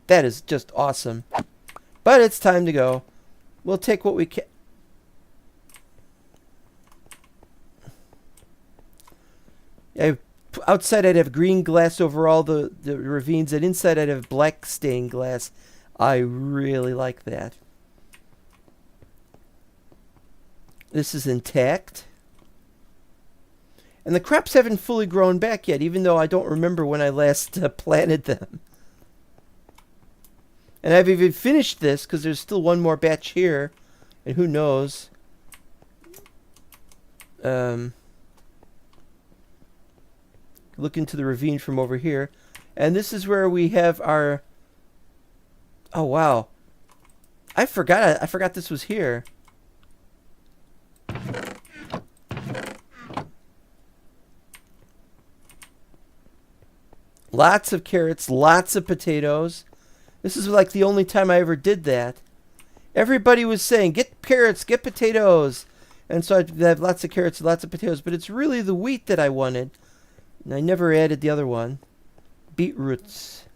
[SPEAKER 1] That is just awesome. But it's time to go. We'll take what we can. Outside I'd have green glass over all the ravines, and inside I'd have black stained glass. I really like that. This is intact. And the crops haven't fully grown back yet, even though I don't remember when I last planted them. And I've even finished this because there's still one more batch here. And who knows? Look into the ravine from over here. And this is where we have our... Oh, wow. I forgot this was here. Lots of carrots, lots of potatoes. This is like the only time I ever did that. Everybody was saying, get carrots, get potatoes. And so I'd have lots of carrots and lots of potatoes. But it's really the wheat that I wanted. And I never added the other one. Beetroots.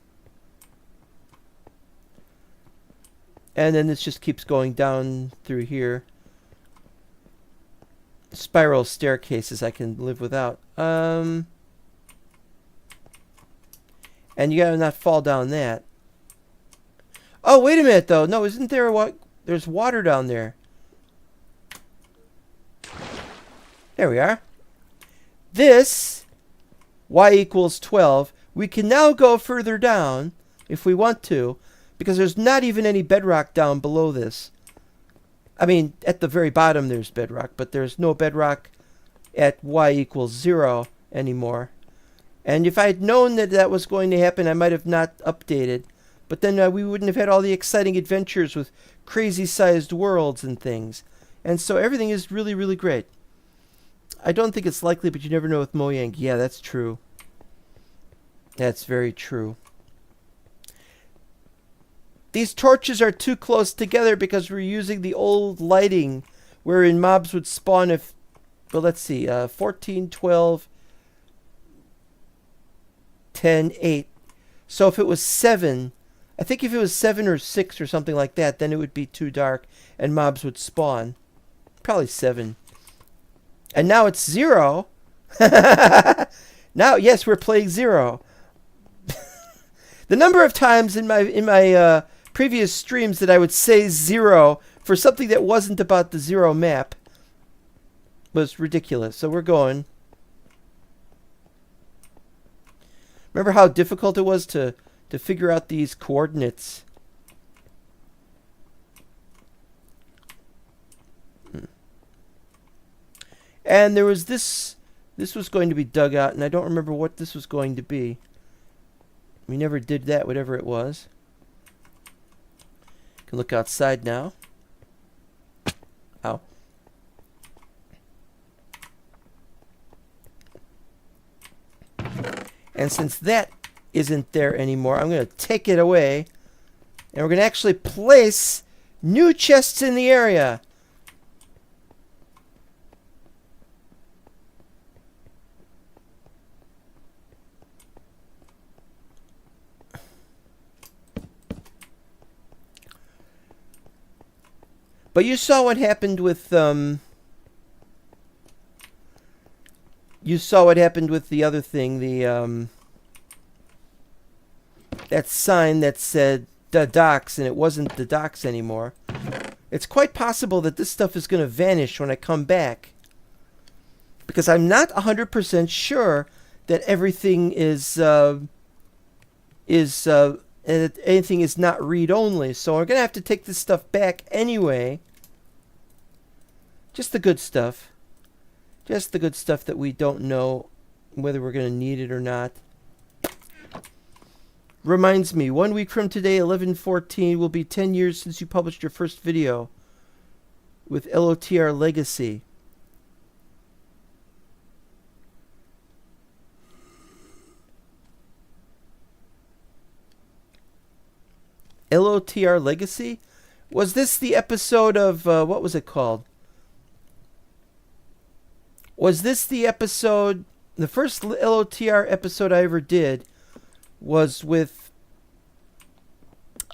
[SPEAKER 1] And then this just keeps going down through here. Spiral staircases I can live without. And you gotta not fall down that. Oh, wait a minute, though. No, isn't there there's water down there. There we are. This, y equals 12. We can now go further down, if we want to, because there's not even any bedrock down below this. I mean, at the very bottom there's bedrock, but there's no bedrock at y equals 0 anymore. And if I had known that that was going to happen, I might have not updated. But then we wouldn't have had all the exciting adventures with crazy-sized worlds and things. And so everything is really, really great. I don't think it's likely, but you never know with Mojang. Yeah, that's true. That's very true. These torches are too close together because we're using the old lighting wherein mobs would spawn if... Well, let's see. 14, 12, 10, 8. So if it was 7... I think if it was 7 or 6 or something like that, then it would be too dark and mobs would spawn. Probably 7. And now it's 0. Now, yes, we're playing 0. The number of times in my previous streams that I would say 0 for something that wasn't about the 0 map was ridiculous. So we're going. Remember how difficult it was to figure out these coordinates? And there was this was going to be dug out, and I don't remember what this was going to be. We never did that, whatever it was. Can look outside now. Ow. And since that isn't there anymore, I'm going to take it away. And we're going to actually place new chests in the area. But you saw what happened with you saw what happened with the other thing, the that sign that said the docks, and it wasn't the docks anymore. It's quite possible that this stuff is going to vanish when I come back, because I'm not 100% sure that everything is anything is not read-only. So we're going to have to take this stuff back anyway. Just the good stuff. Just the good stuff that we don't know whether we're going to need it or not. Reminds me, 1 week from today, 11/14, will be 10 years since you published your first video with LOTR Legacy. LOTR Legacy? Was this the episode of, what was it called? Was this the episode, the first LOTR episode I ever did was with,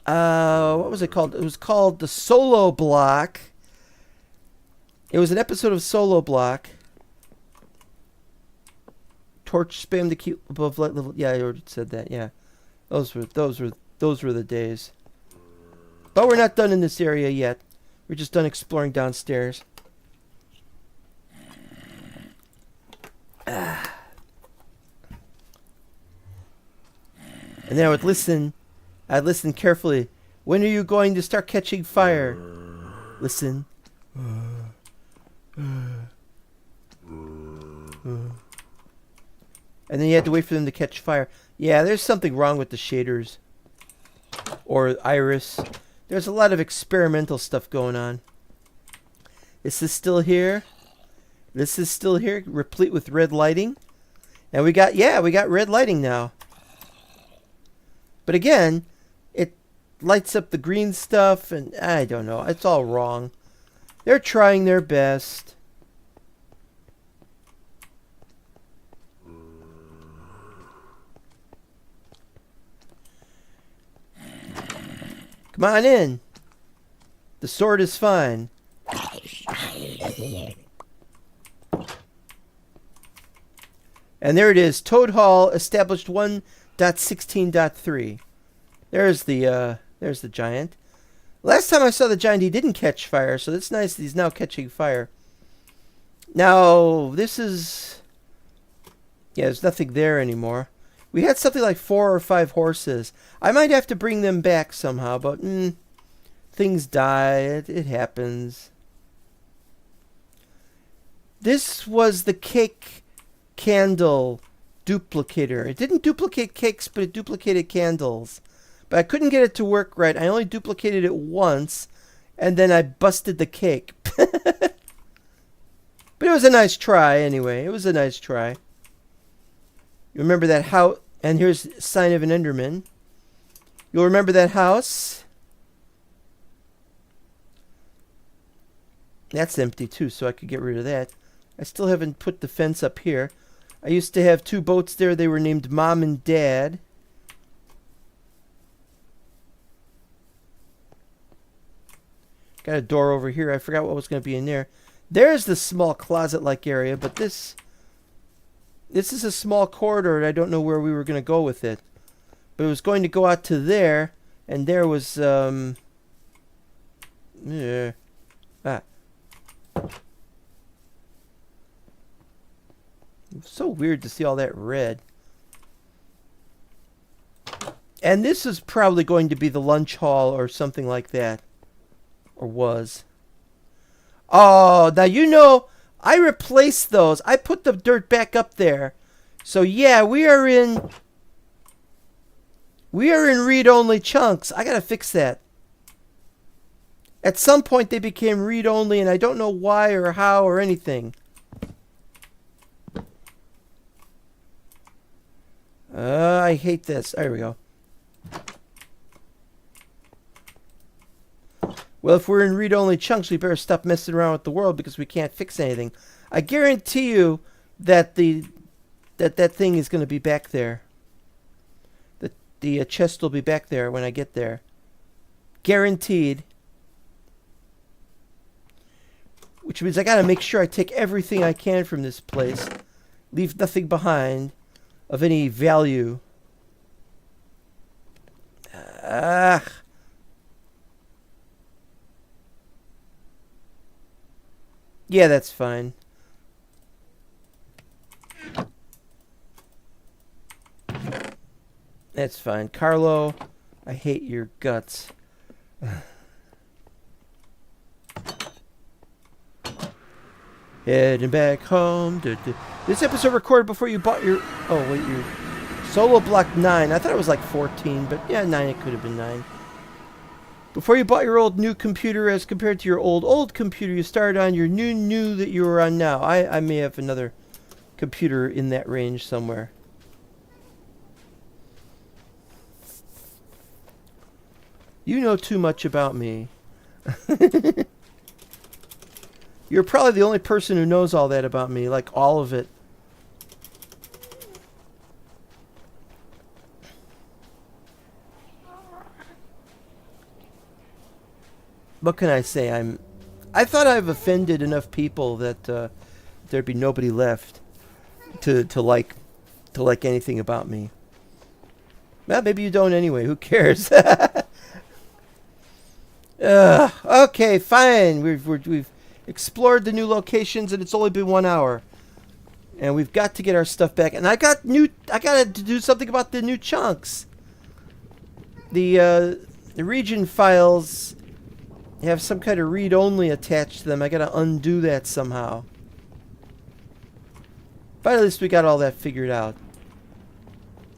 [SPEAKER 1] what was it called? It was called The Solo Block. It was an episode of Solo Block. Torch spam to keep above light level. Yeah, I already said that, yeah. Those were the days. But we're not done in this area yet. We're just done exploring downstairs. And then I would listen. I'd listen carefully. When are you going to start catching fire? Listen. And then you had to wait for them to catch fire. Yeah, there's something wrong with the shaders. Or iris. There's a lot of experimental stuff going on. This is still here. This is still here, replete with red lighting. And we got red lighting now. But again, it lights up the green stuff, and I don't know. It's all wrong. They're trying their best. Come on in. The sword is fine. And there it is. Toad Hall established 1.16.3. There's the giant. Last time I saw the giant, he didn't catch fire, so it's nice that he's now catching fire. Now, this is... Yeah, there's nothing there anymore. We had something like 4 or 5 horses. I might have to bring them back somehow, but things die. It happens. This was the cake candle duplicator. It didn't duplicate cakes, but it duplicated candles. But I couldn't get it to work right. I only duplicated it once, and then I busted the cake. But it was a nice try anyway. It was a nice try. You remember that And here's a sign of an Enderman. You'll remember that house. That's empty too, so I could get rid of that. I still haven't put the fence up here. I used to have 2 boats there. They were named Mom and Dad. Got a door over here. I forgot what was going to be in there. There's the small closet-like area, but this is a small corridor, and I don't know where we were going to go with it. But it was going to go out to there, and there was, yeah. It's so weird to see all that red. And this is probably going to be the lunch hall or something like that. Or was. Oh, now you know, I replaced those. I put the dirt back up there. So yeah, we are in read-only chunks. I gotta fix that. At some point they became read-only, and I don't know why or how or anything. I hate this. There we go. Well, if we're in read-only chunks, we better stop messing around with the world because we can't fix anything. I guarantee you that that thing is going to be back there. The chest will be back there when I get there. Guaranteed. Which means I got to make sure I take everything I can from this place. Leave nothing behind of any value. Yeah, that's fine. That's fine. Carlo, I hate your guts. Heading back home. This episode recorded before you bought your... Oh, wait, your... Solo block 9. I thought it was like 14, but yeah, 9, it could have been 9. Before you bought your old new computer as compared to your old computer you started on, your new that you are on now. I may have another computer in that range somewhere. You know too much about me. You're probably the only person who knows all that about me, like all of it. What can I say? I thought I've offended enough people that there'd be nobody left to like anything about me. Well, maybe you don't anyway. Who cares? Okay, fine. We've explored the new locations, and it's only been 1 hour, and we've got to get our stuff back. And I got to do something about the new chunks. The region files have some kind of read-only attached to them. I got to undo that somehow. But at least we got all that figured out.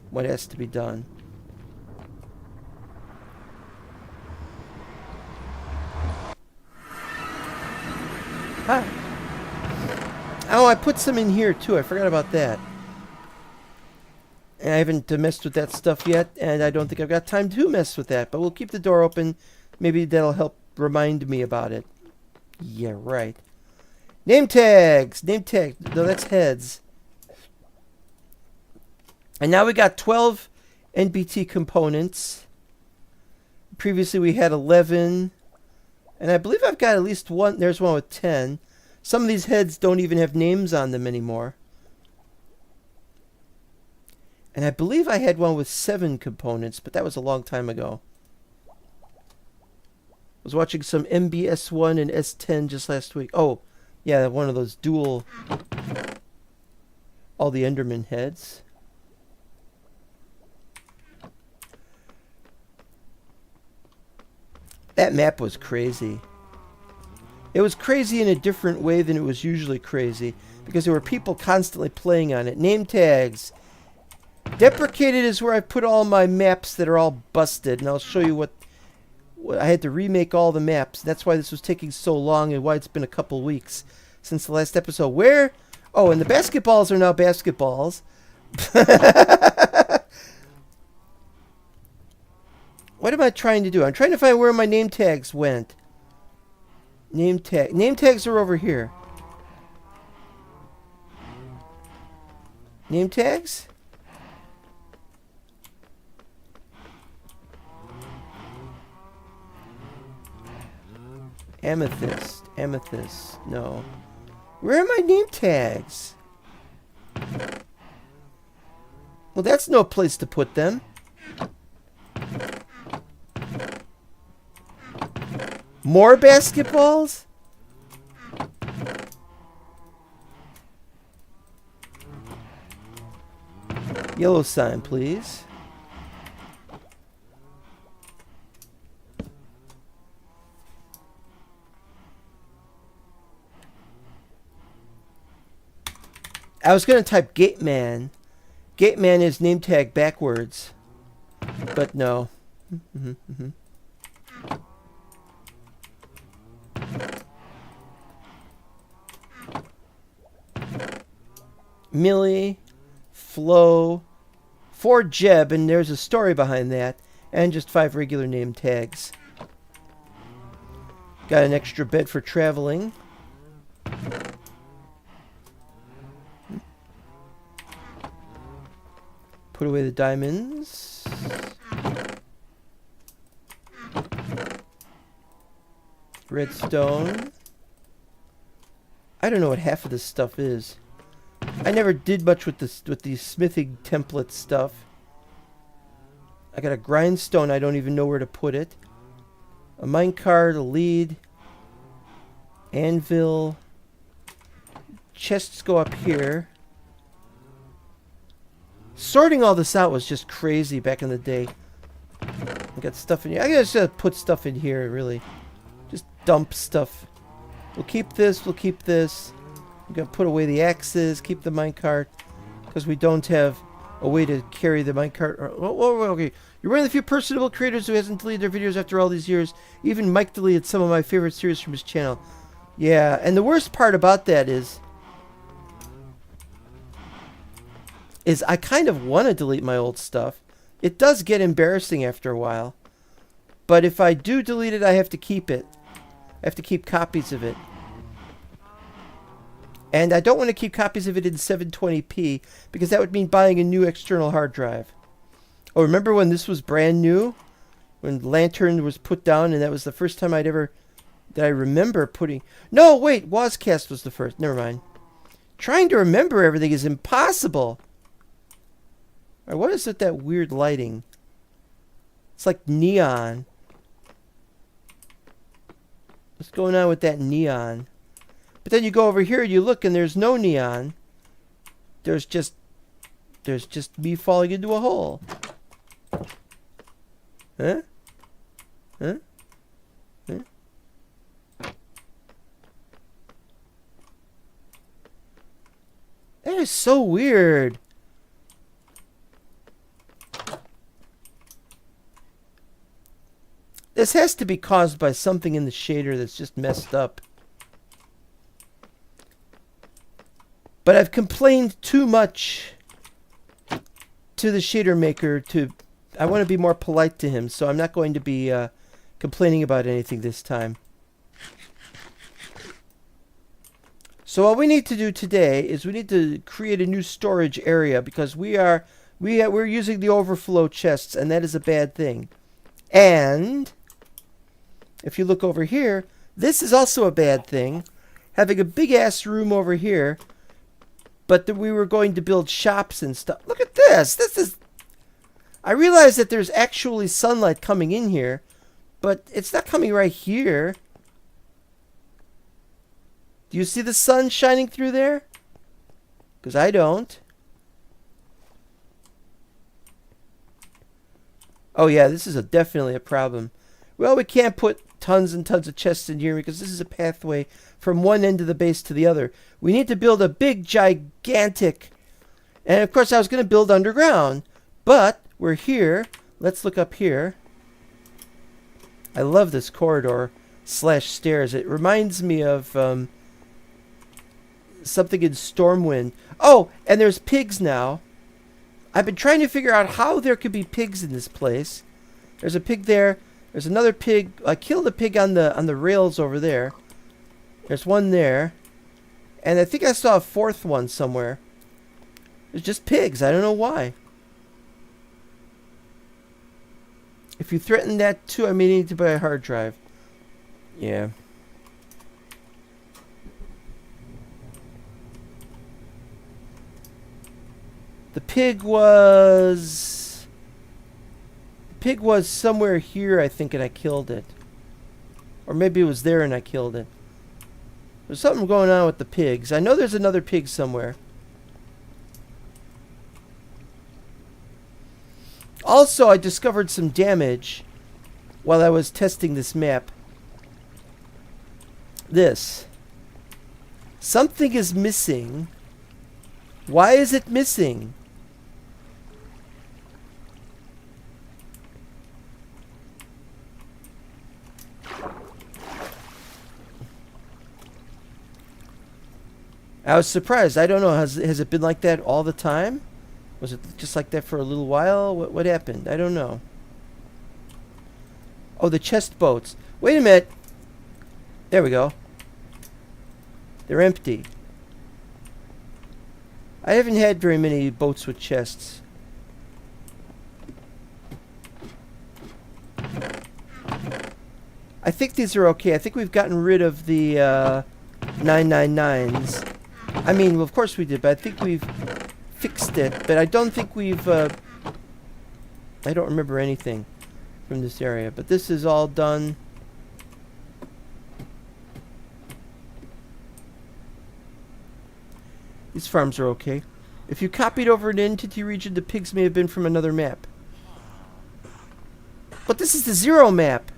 [SPEAKER 1] What has to be done. Hi. Oh, I put some in here too. I forgot about that. And I haven't messed with that stuff yet, and I don't think I've got time to mess with that. But we'll keep the door open. Maybe that'll help remind me about it. Yeah, right. Name tags. Name tags. No, that's heads. And now we got 12 NBT components. Previously we had 11. And I believe I've got at least one. There's one with 10. Some of these heads don't even have names on them anymore. And I believe I had one with 7 components, but that was a long time ago. I was watching some MBS1 and S10 just last week. Oh, yeah, one of those dual... all the Enderman heads. That map was crazy. It was crazy in a different way than it was usually crazy, because there were people constantly playing on it. Name tags. Deprecated is where I put all my maps that are all busted, and I'll show you what I had to remake all the maps. That's why this was taking so long and why it's been a couple weeks since the last episode. Where? Oh, and the basketballs are now basketballs. What am I trying to do? I'm trying to find where my name tags went. Name tags are over here. Name tags? Amethyst. No. Where are my name tags? Well, that's no place to put them. More basketballs? Yellow sign, please. I was going to type Gateman. Gateman is name tag backwards. But no. Millie, Flo, 4 Jeb, and there's a story behind that, and just 5 regular name tags. Got an extra bed for traveling. Put away the diamonds. Redstone. I don't know what half of this stuff is. I never did much with the smithing template stuff. I got a grindstone. I don't even know where to put it. A minecart, a lead, anvil. Chests go up here. Sorting all this out was just crazy back in the day. I got stuff in here. I just put stuff in here, really. Just dump stuff. We'll keep this. We'll keep this. I'm going to put away the axes. Keep the minecart. Because we don't have a way to carry the minecart. Okay. You're one of the few personable creators who hasn't deleted their videos after all these years. Even Mike deleted some of my favorite series from his channel. Yeah, and the worst part about that is I kind of want to delete my old stuff. It does get embarrassing after a while. But if I do delete it, I have to keep it. I have to keep copies of it. And I don't want to keep copies of it in 720p because that would mean buying a new external hard drive. Oh, remember when this was brand new? When Lantern was put down and that was the first time that I remember putting... No, wait, Wazcast was the first. Never mind. Trying to remember everything is impossible. Alright, what is with that weird lighting? It's like neon. What's going on with that neon? But then you go over here and you look and there's no neon. There's just me falling into a hole. Huh? Huh? Huh? That is so weird. This has to be caused by something in the shader that's just messed up. But I've complained too much to the shader maker I want to be more polite to him, so I'm not going to be complaining about anything this time. So what we need to do today is we need to create a new storage area because we're using the overflow chests, and that is a bad thing. And if you look over here, this is also a bad thing. Having a big ass room over here, but we were going to build shops and stuff. Look at this. This is... I realize that there's actually sunlight coming in here, but it's not coming right here. Do you see the sun shining through there? Because I don't. Oh yeah, this is definitely a problem. Well, we can't put tons and tons of chests in here because this is a pathway from one end of the base to the other. We need to build a big, gigantic... And of course I was going to build underground, but we're here. Let's look up here. I love this corridor / stairs. It reminds me of something in Stormwind. Oh, and there's pigs now. I've been trying to figure out how there could be pigs in this place. There's a pig there. There's another pig. I killed a pig on the rails over there. There's one there. And I think I saw a fourth one somewhere. It's just pigs. I don't know why. If you threaten that too, I may need to buy a hard drive. Yeah. The pig was somewhere here, I think, and I killed it. Or maybe it was there and I killed it. There's something going on with the pigs. I know there's another pig somewhere. Also, I discovered some damage while I was testing this map. This. Something is missing. Why is it missing? I was surprised. I don't know. Has it been like that all the time? Was it just like that for a little while? What happened? I don't know. Oh, the chest boats. Wait a minute. There we go. They're empty. I haven't had very many boats with chests. I think these are okay. I think we've gotten rid of the 999s. I mean, well, of course we did, but I think we've fixed it. But I don't think we've... I don't remember anything from this area. But this is all done. These farms are okay. If you copied over an entity region, the pigs may have been from another map. But this is the 0 map.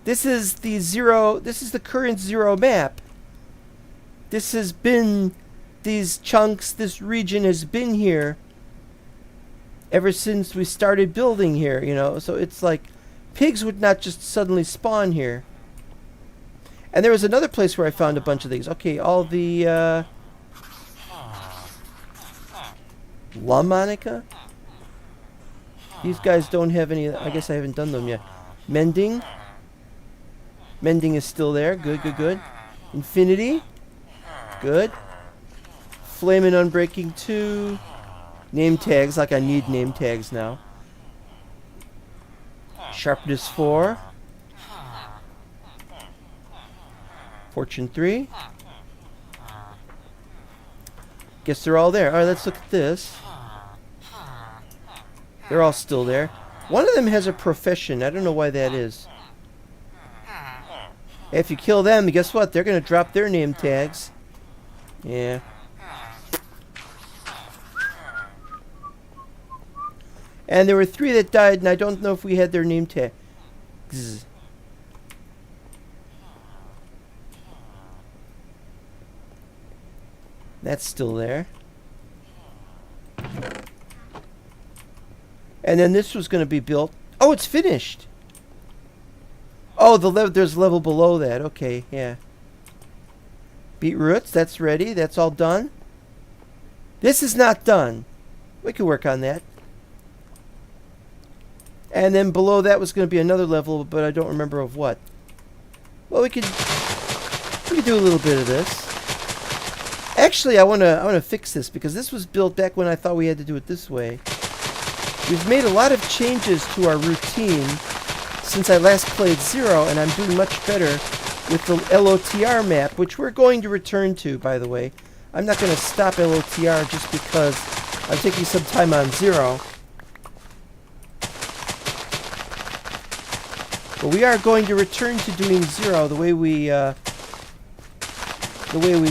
[SPEAKER 1] This is the 0... This is the current 0 map. This has been... These chunks, this region has been here ever since we started building here, you know. So it's like... Pigs would not just suddenly spawn here. And there was another place where I found a bunch of things. Okay, all the... La Monica? These guys don't have any... I guess I haven't done them yet. Mending. Mending is still there. Good, good, good. Infinity. Good. Flame and Unbreaking 2. Name tags, like I need name tags now. Sharpness 4. Fortune 3. Guess they're all there. Alright, let's look at this. They're all still there. One of them has a profession. I don't know why that is. If you kill them, guess what? They're going to drop their name tags. Yeah. And there were 3 that died, and I don't know if we had their name tags. That's still there. And then this was going to be built. Oh, it's finished. Oh, there's level below that. Okay, yeah. Beetroots, that's ready. That's all done. This is not done. We could work on that. And then below that was going to be another level, but I don't remember of what. Well, we could do a little bit of this. Actually, I want to fix this because this was built back when I thought we had to do it this way. We've made a lot of changes to our routine since I last played 0, and I'm doing much better with the LOTR map, which we're going to return to, by the way. I'm not going to stop LOTR just because I'm taking some time on 0. But we are going to return to doing 0 the way we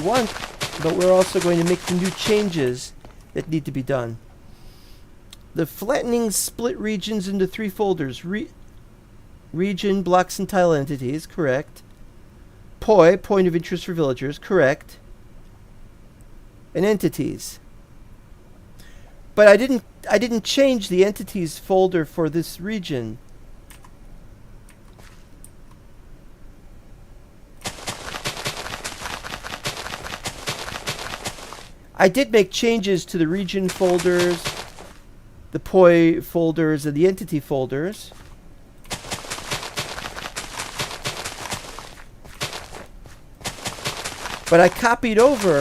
[SPEAKER 1] want, but we're also going to make some new changes that need to be done. The flattening split regions into 3 folders. Region, blocks, and tile entities, correct. POI, point of interest for villagers, correct. And entities. But I didn't change the entities folder for this region. I did make changes to the region folders the POI folders and the entity folders. But I copied over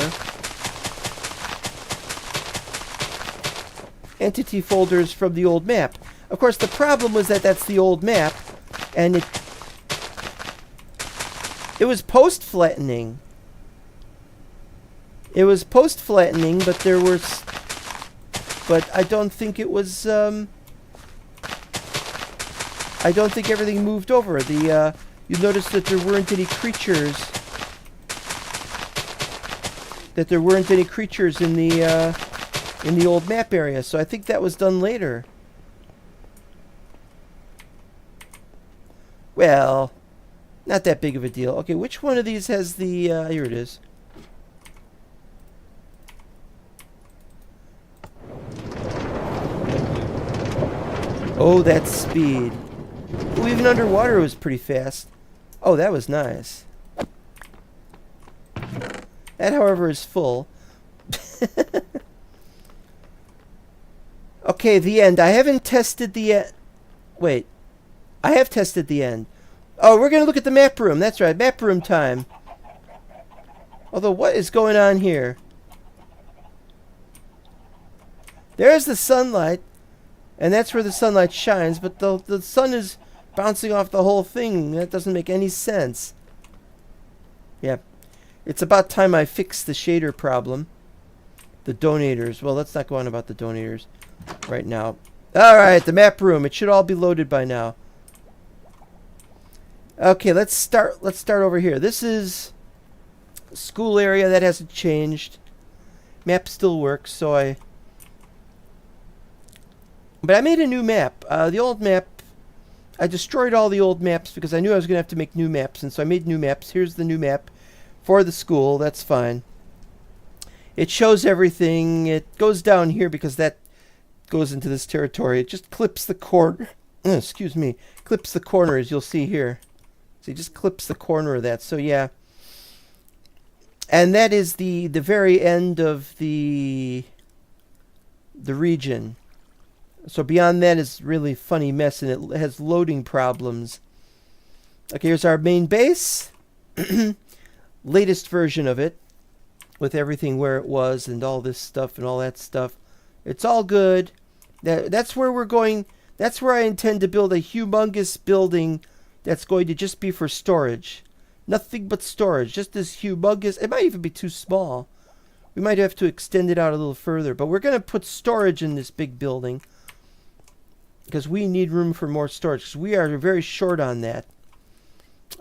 [SPEAKER 1] entity folders from the old map. Of course, the problem was that that's the old map, and it was post-flattening. It was post-flattening, but there was... But I don't think it was... I don't think everything moved over. You notice that there weren't any creatures... in the old map area, so I think that was done later. Well, not that big of a deal. Okay, which one of these has the... here it is. Oh, that speed. Ooh, even underwater it was pretty fast. Oh, that was nice. That, however, is full. Okay, the end. I haven't tested the... Wait. I have tested the end. Oh, we're going to look at the map room. That's right. Map room time. Although, what is going on here? There's the sunlight. And that's where the sunlight shines. But the sun is bouncing off the whole thing. That doesn't make any sense. Yeah. It's about time I fix the shader problem. The donators. Well, let's not go on about the donators right now. Alright, the map room. It should all be loaded by now. Okay, let's start over here. This is school area. That hasn't changed. Map still works, so But I made a new map. The old map, I destroyed all the old maps because I knew I was going to have to make new maps, and so I made new maps. Here's the new map for the school. That's fine. It shows everything. It goes down here because that goes into this territory. It just clips the corner. Excuse me. Clips the corner, as you'll see here. So it just clips the corner of that. So yeah. And that is the very end of the region. So beyond that is really funny mess, and it has loading problems. Okay, here's our main base. Latest version of it, with everything where it was and all this stuff and all that stuff. It's all good. That's where we're going. That's where I intend to build a humongous building that's going to just be for storage. Nothing but storage. Just this humongous... It might even be too small. We might have to extend it out a little further. But we're going to put storage in this big building, because we need room for more storage. Because we are very short on that.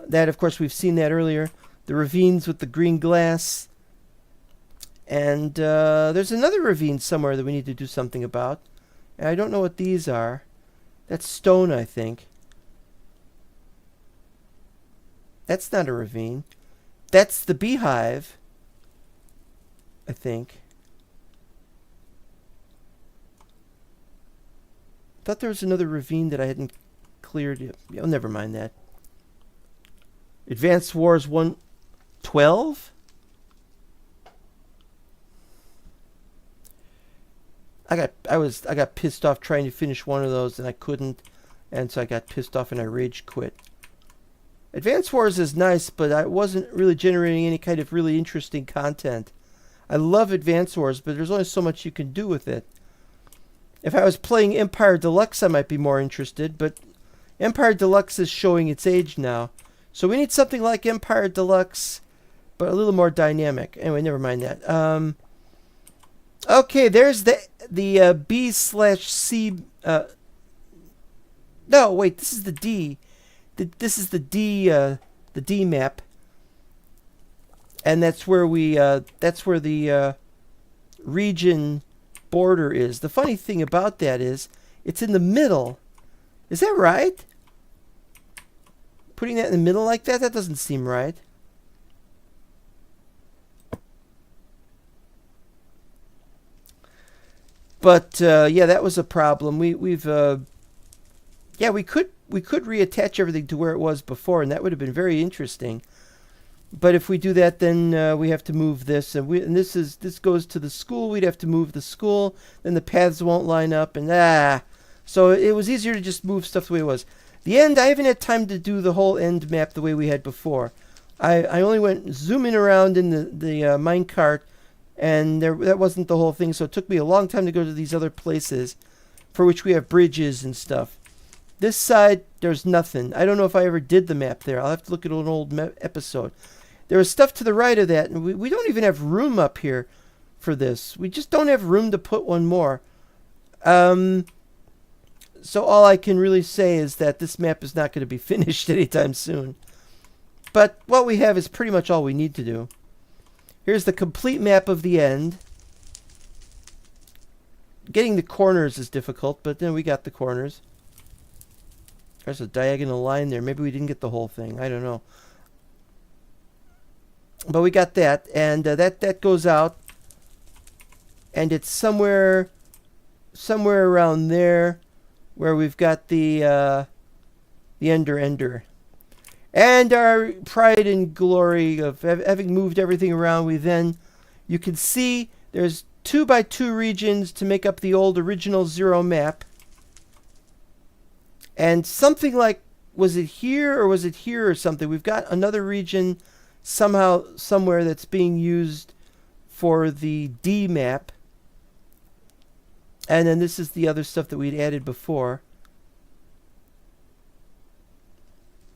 [SPEAKER 1] That, of course, we've seen that earlier. The ravines with the green glass. And there's another ravine somewhere that we need to do something about. And I don't know what these are. That's stone, I think. That's not a ravine. That's the beehive, I think. I thought there was another ravine that I hadn't cleared yet. Oh, never mind that. Advanced Wars 112? I got pissed off trying to finish one of those and I couldn't, and so I got pissed off and I rage quit. Advanced Wars is nice, but I wasn't really generating any kind of really interesting content. I love Advanced Wars, but there's only so much you can do with it. If I was playing Empire Deluxe, I might be more interested, but Empire Deluxe is showing its age now. So we need something like Empire Deluxe, but a little more dynamic. Anyway, never mind that. Okay, there's the B/C. No, wait, this is the D. This is the D map, and that's where the region border is. The funny thing about that is it's in the middle. Is that right? Putting that in the middle like that doesn't seem right. But yeah, that was a problem. We could reattach everything to where it was before, and that would have been very interesting. But if we do that, then we have to move this, and this goes to the school. We'd have to move the school. Then the paths won't line up, and so it was easier to just move stuff the way it was. The end, I haven't had time to do the whole end map the way we had before. I only went zooming around in the minecart, and that wasn't the whole thing. So it took me a long time to go to these other places, for which we have bridges and stuff. This side, there's nothing. I don't know if I ever did the map there. I'll have to look at an old episode. There was stuff to the right of that, and we don't even have room up here for this. We just don't have room to put one more. So all I can really say is that this map is not going to be finished anytime soon. But what we have is pretty much all we need to do. Here's the complete map of the end. Getting the corners is difficult, but then we got the corners. There's a diagonal line there. Maybe we didn't get the whole thing. I don't know. But we got that, and that goes out, and it's somewhere around there, where we've got the ender. And our pride and glory of having moved everything around, you can see there's 2x2 regions to make up the old original 0 map. And something like, was it here or something? We've got another region somewhere that's being used for the D map. And then this is the other stuff that we'd added before.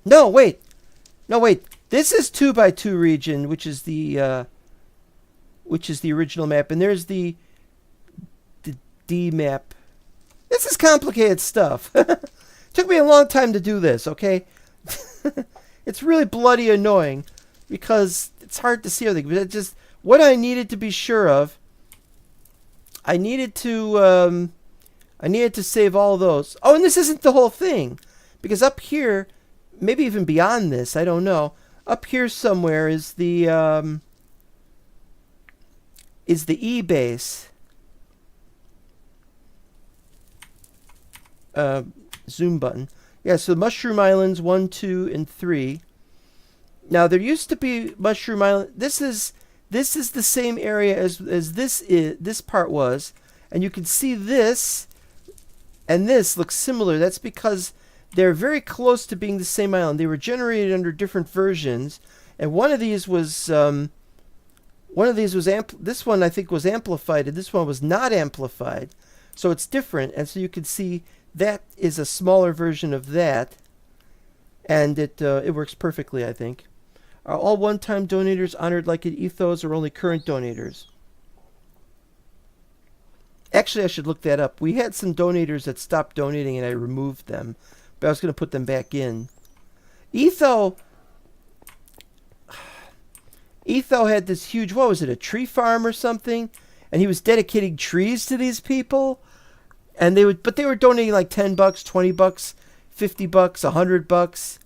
[SPEAKER 1] No, wait. This is 2x2 region, which is the original map, and there's the D map. This is complicated stuff. Took me a long time to do this, okay? It's really bloody annoying because it's hard to see everything. But it just what I needed to be sure of. I needed to save all those. Oh, and this isn't the whole thing, because up here, maybe even beyond this, I don't know. Up here somewhere is the E base. Zoom button. Yeah, so Mushroom Islands 1, 2, and 3. Now there used to be Mushroom Island. This is the same area as this part was, and you can see this and this looks similar. That's because they're very close to being the same island. They were generated under different versions, and one of these was this one I think was amplified, and this one was not amplified. So it's different, and so you can see that is a smaller version of that, and it works perfectly, I think. Are all one-time donators honored like an ethos, or only current donators? Actually, I should look that up. We had some donators that stopped donating, and I removed them, but I was going to put them back in. Etho had this huge, what was it, a tree farm or something? And he was dedicating trees to these people. And they were donating like $10, $20, $50, $100.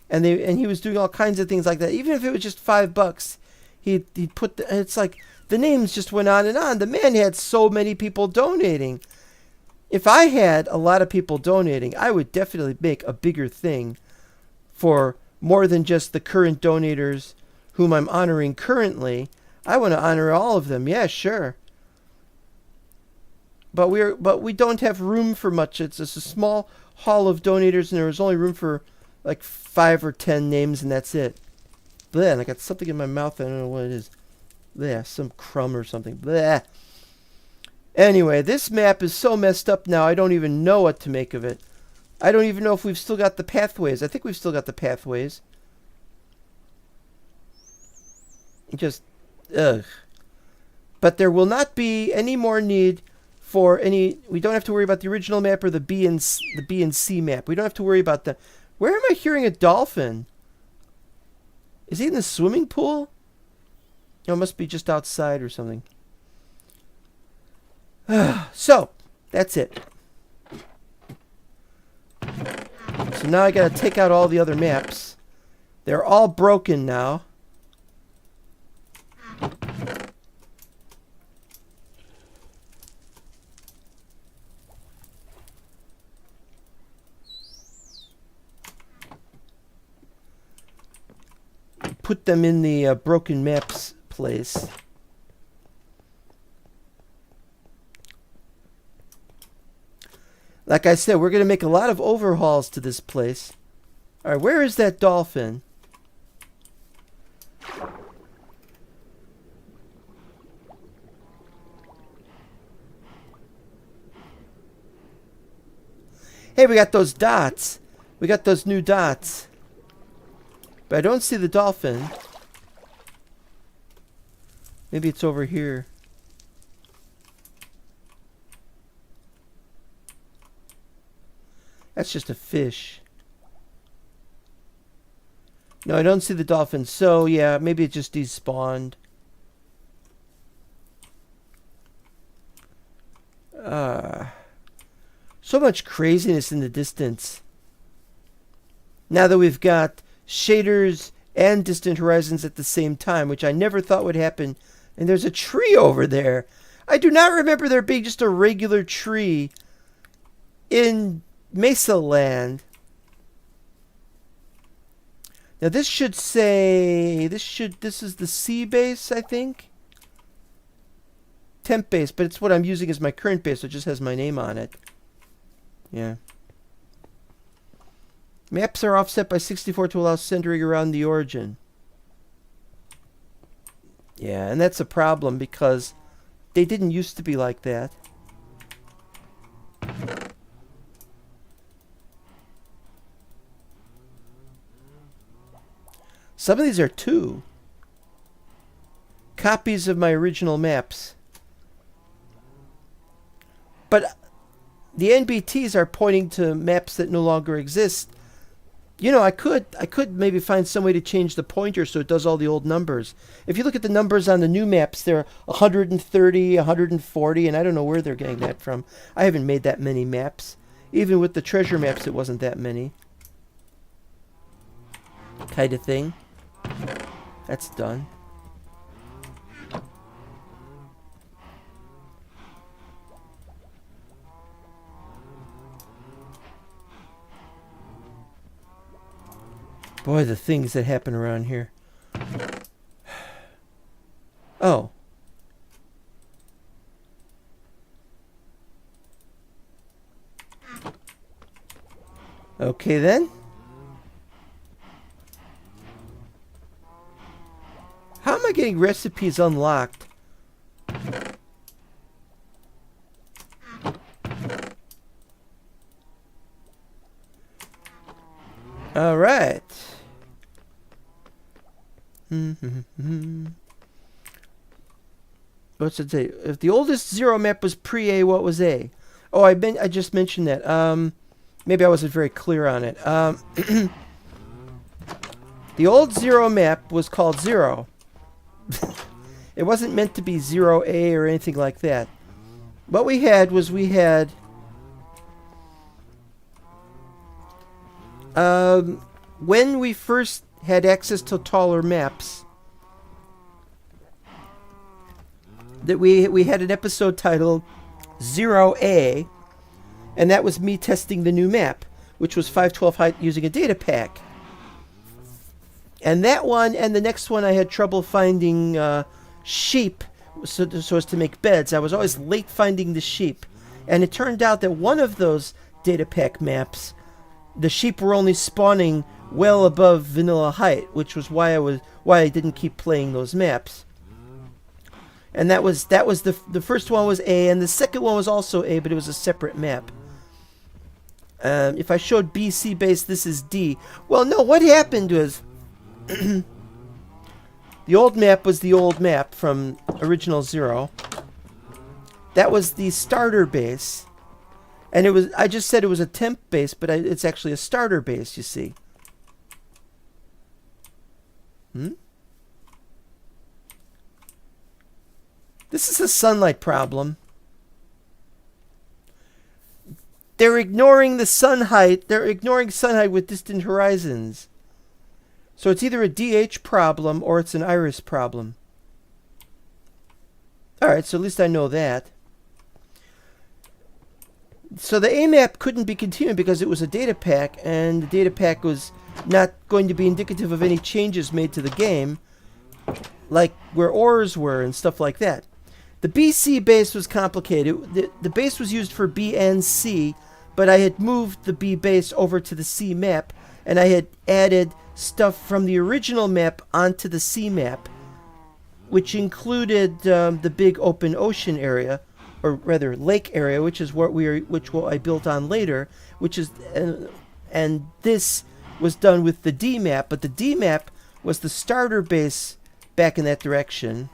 [SPEAKER 1] And he was doing all kinds of things like that. Even if it was just $5, he'd put it's like the names just went on and on. The man had so many people donating. If I had a lot of people donating, I would definitely make a bigger thing for more than just the current donators whom I'm honoring currently. I want to honor all of them. Yeah, sure. But we don't have room for much. It's just a small hall of donators, and there was only room for like 5 or 10 names, and that's it. Bleh, and I got something in my mouth. I don't know what it is. Bleh, some crumb or something. Bleh. Anyway, this map is so messed up now, I don't even know what to make of it. I don't even know if we've still got the pathways. I think we've still got the pathways. Just, ugh. But there will not be any more need for any. We don't have to worry about the original map or the B and C map. We don't have to worry about that. Where am I hearing a dolphin? Is he in the swimming pool? No, it must be just outside or something. So, that's it. So now I gotta take out all the other maps. They're all broken now. put them in the broken maps place. Like I said, we're going to make a lot of overhauls to this place. All right, where is that dolphin? Hey, we got those dots. We got those new dots. But I don't see the dolphin. Maybe it's over here. That's just a fish. No, I don't see the dolphin. So, yeah, maybe it just despawned. So much craziness in the distance. Now that we've got shaders and distant horizons at the same time, which I never thought would happen. And there's a tree over there. I do not remember there being just a regular tree in Mesa Land. Now this should say, this is the C base, I think. Temp base, but it's what I'm using as my current base, so it just has my name on it. Yeah. Maps are offset by 64 to allow centering around the origin. Yeah, and that's a problem because they didn't used to be like that. Some of these are 2 copies of my original maps. But the NBTs are pointing to maps that no longer exist. You know, I could maybe find some way to change the pointer so it does all the old numbers. If you look at the numbers on the new maps, they're 130, 140, and I don't know where they're getting that from. I haven't made that many maps. Even with the treasure maps, it wasn't that many. Kind of thing. That's done. Boy, the things that happen around here. Oh. Okay then. How am I getting recipes unlocked? All right. What's it say? If the oldest 0 map was pre-A, what was A? Oh, I just mentioned that. Maybe I wasn't very clear on it. The old 0 map was called 0. It wasn't meant to be 0A or anything like that. What we had was when we first had access to taller maps, that we had an episode titled 0A, and that was me testing the new map, which was 512 height using a data pack. And that one and the next one I had trouble finding sheep so as to make beds. I was always late finding the sheep. And it turned out that one of those data pack maps, the sheep were only spawning well above vanilla height, which was why I didn't keep playing those maps. And that was the first one was A, and the second one was also A, but it was a separate map. If I showed BC base, this is D. Well, no, what happened was the old map was the old map from original 0. That was the starter base. And it was, I just said it was a temp base, but it's actually a starter base, you see. This is a sunlight problem. They're ignoring the sun height. They're ignoring sun height with distant horizons. So it's either a DH problem or it's an iris problem. Alright, so at least I know that. So the A map couldn't be continued because it was a data pack, and the data pack was not going to be indicative of any changes made to the game, like where ores were and stuff like that. The BC base was complicated. The base was used for B and C, but I had moved the B base over to the C map, and I had added stuff from the original map onto the C map, which included the big open ocean area, or rather lake area, which is what I built on later, which is and this was done with the D map, but the D map was the starter base back in that direction,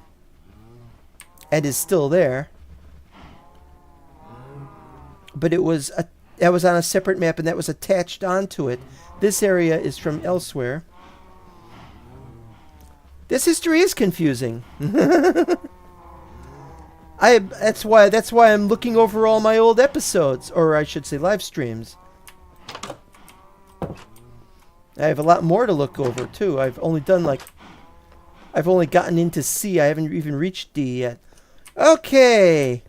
[SPEAKER 1] and is still there. But that was on a separate map, and that was attached onto it. This area is from elsewhere. This history is confusing. That's why I'm looking over all my old episodes, or I should say live streams. I have a lot more to look over too. I've only gotten into C. I haven't even reached D yet. Okay.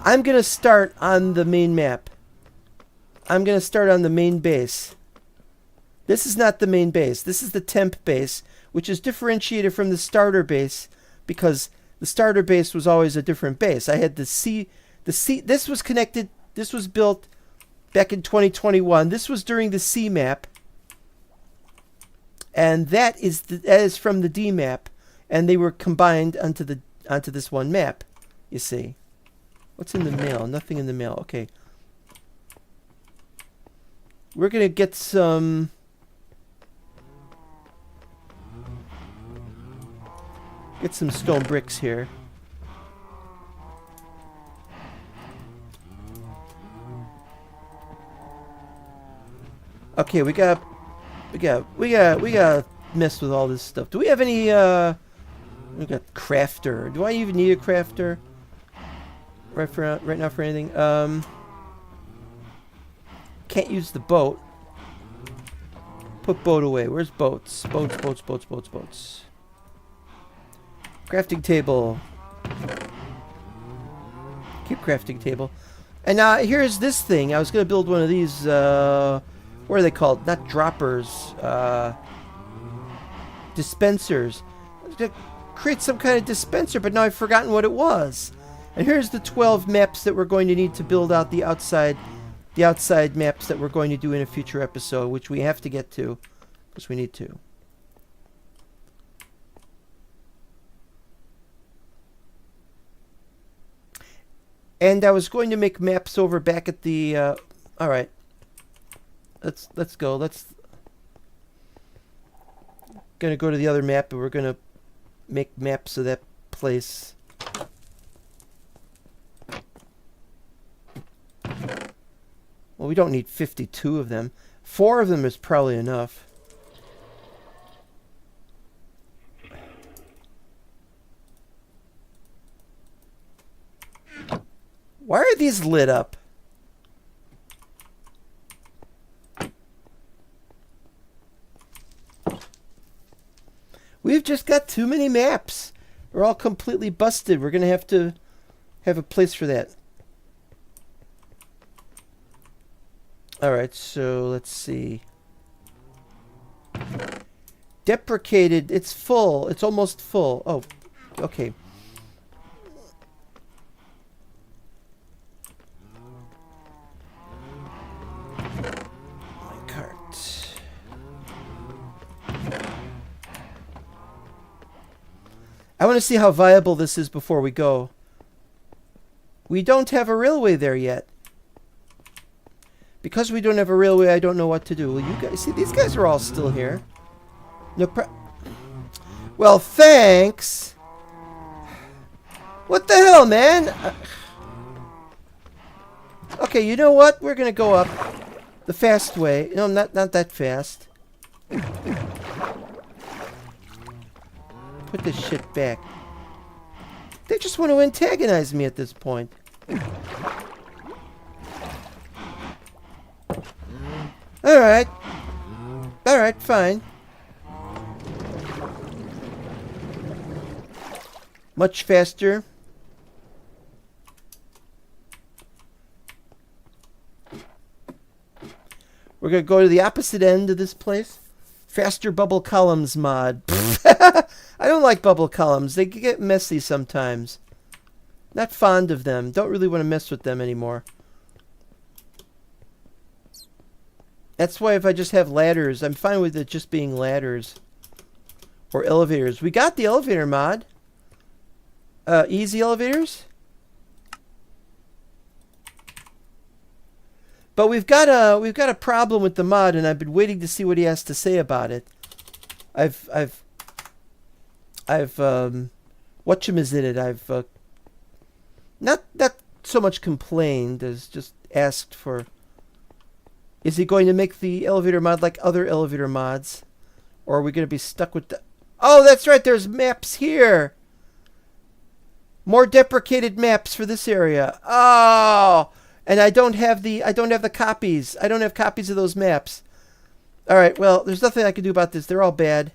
[SPEAKER 1] I'm going to start on the main map. I'm going to start on the main base. This is not the main base. This is the temp base, which is differentiated from the starter base because the starter base was always a different base. I had the C. This was connected. This was built back in 2021. This was during the C map. And that is from the D map, and they were combined onto this one map. You see. What's in the mail? Nothing in the mail. Okay. We're gonna get some stone bricks here. Okay, we got mess with all this stuff. Do we have any we got crafter. Do I even need a crafter? Right now for anything? Can't use the boat. Put boat away. Where's boats? Boats. Crafting table. Keep crafting table. And now here's this thing. I was gonna build one of these. What are they called? Not droppers. Dispensers. I was gonna create some kind of dispenser, but now I've forgotten what it was. And here's the 12 maps that we're going to need to build out the outside maps that we're going to do in a future episode, which we have to get to, because we need to. And I was going to make maps over back at the. All right. Let's go. Gonna go to the other map, and we're gonna make maps of that place. Well, we don't need 52 of them. 4 of them is probably enough. Why are these lit up? We've just got too many maps. We're all completely busted. We're going to have a place for that. Alright, so let's see. Deprecated. It's full. It's almost full. Oh, okay. My cart. I want to see how viable this is before we go. We don't have a railway there yet. Because we don't have a railway, I don't know what to do. Well, you guys see, these guys are all still here. No Well, thanks. What the hell, man? Okay, you know what? We're gonna go up the fast way. No, not that fast. Put this shit back. They just want to antagonize me at this point. Alright. Alright, fine. Much faster. We're going to go to the opposite end of this place. Faster bubble columns mod. I don't like bubble columns. They get messy sometimes. Not fond of them. Don't really want to mess with them anymore. That's why if I just have ladders, I'm fine with it just being ladders. Or elevators. We got the elevator mod. Easy elevators. But we've got a problem with the mod, and I've been waiting to see what he has to say about it. I've whatchamazited, I've not so much complained as just asked for. Is he going to make the elevator mod like other elevator mods, or are we going to be stuck with the? Oh, that's right. There's maps here. More deprecated maps for this area. Oh. And I don't have the copies. I don't have copies of those maps. All right, well, there's nothing I can do about this. They're all bad.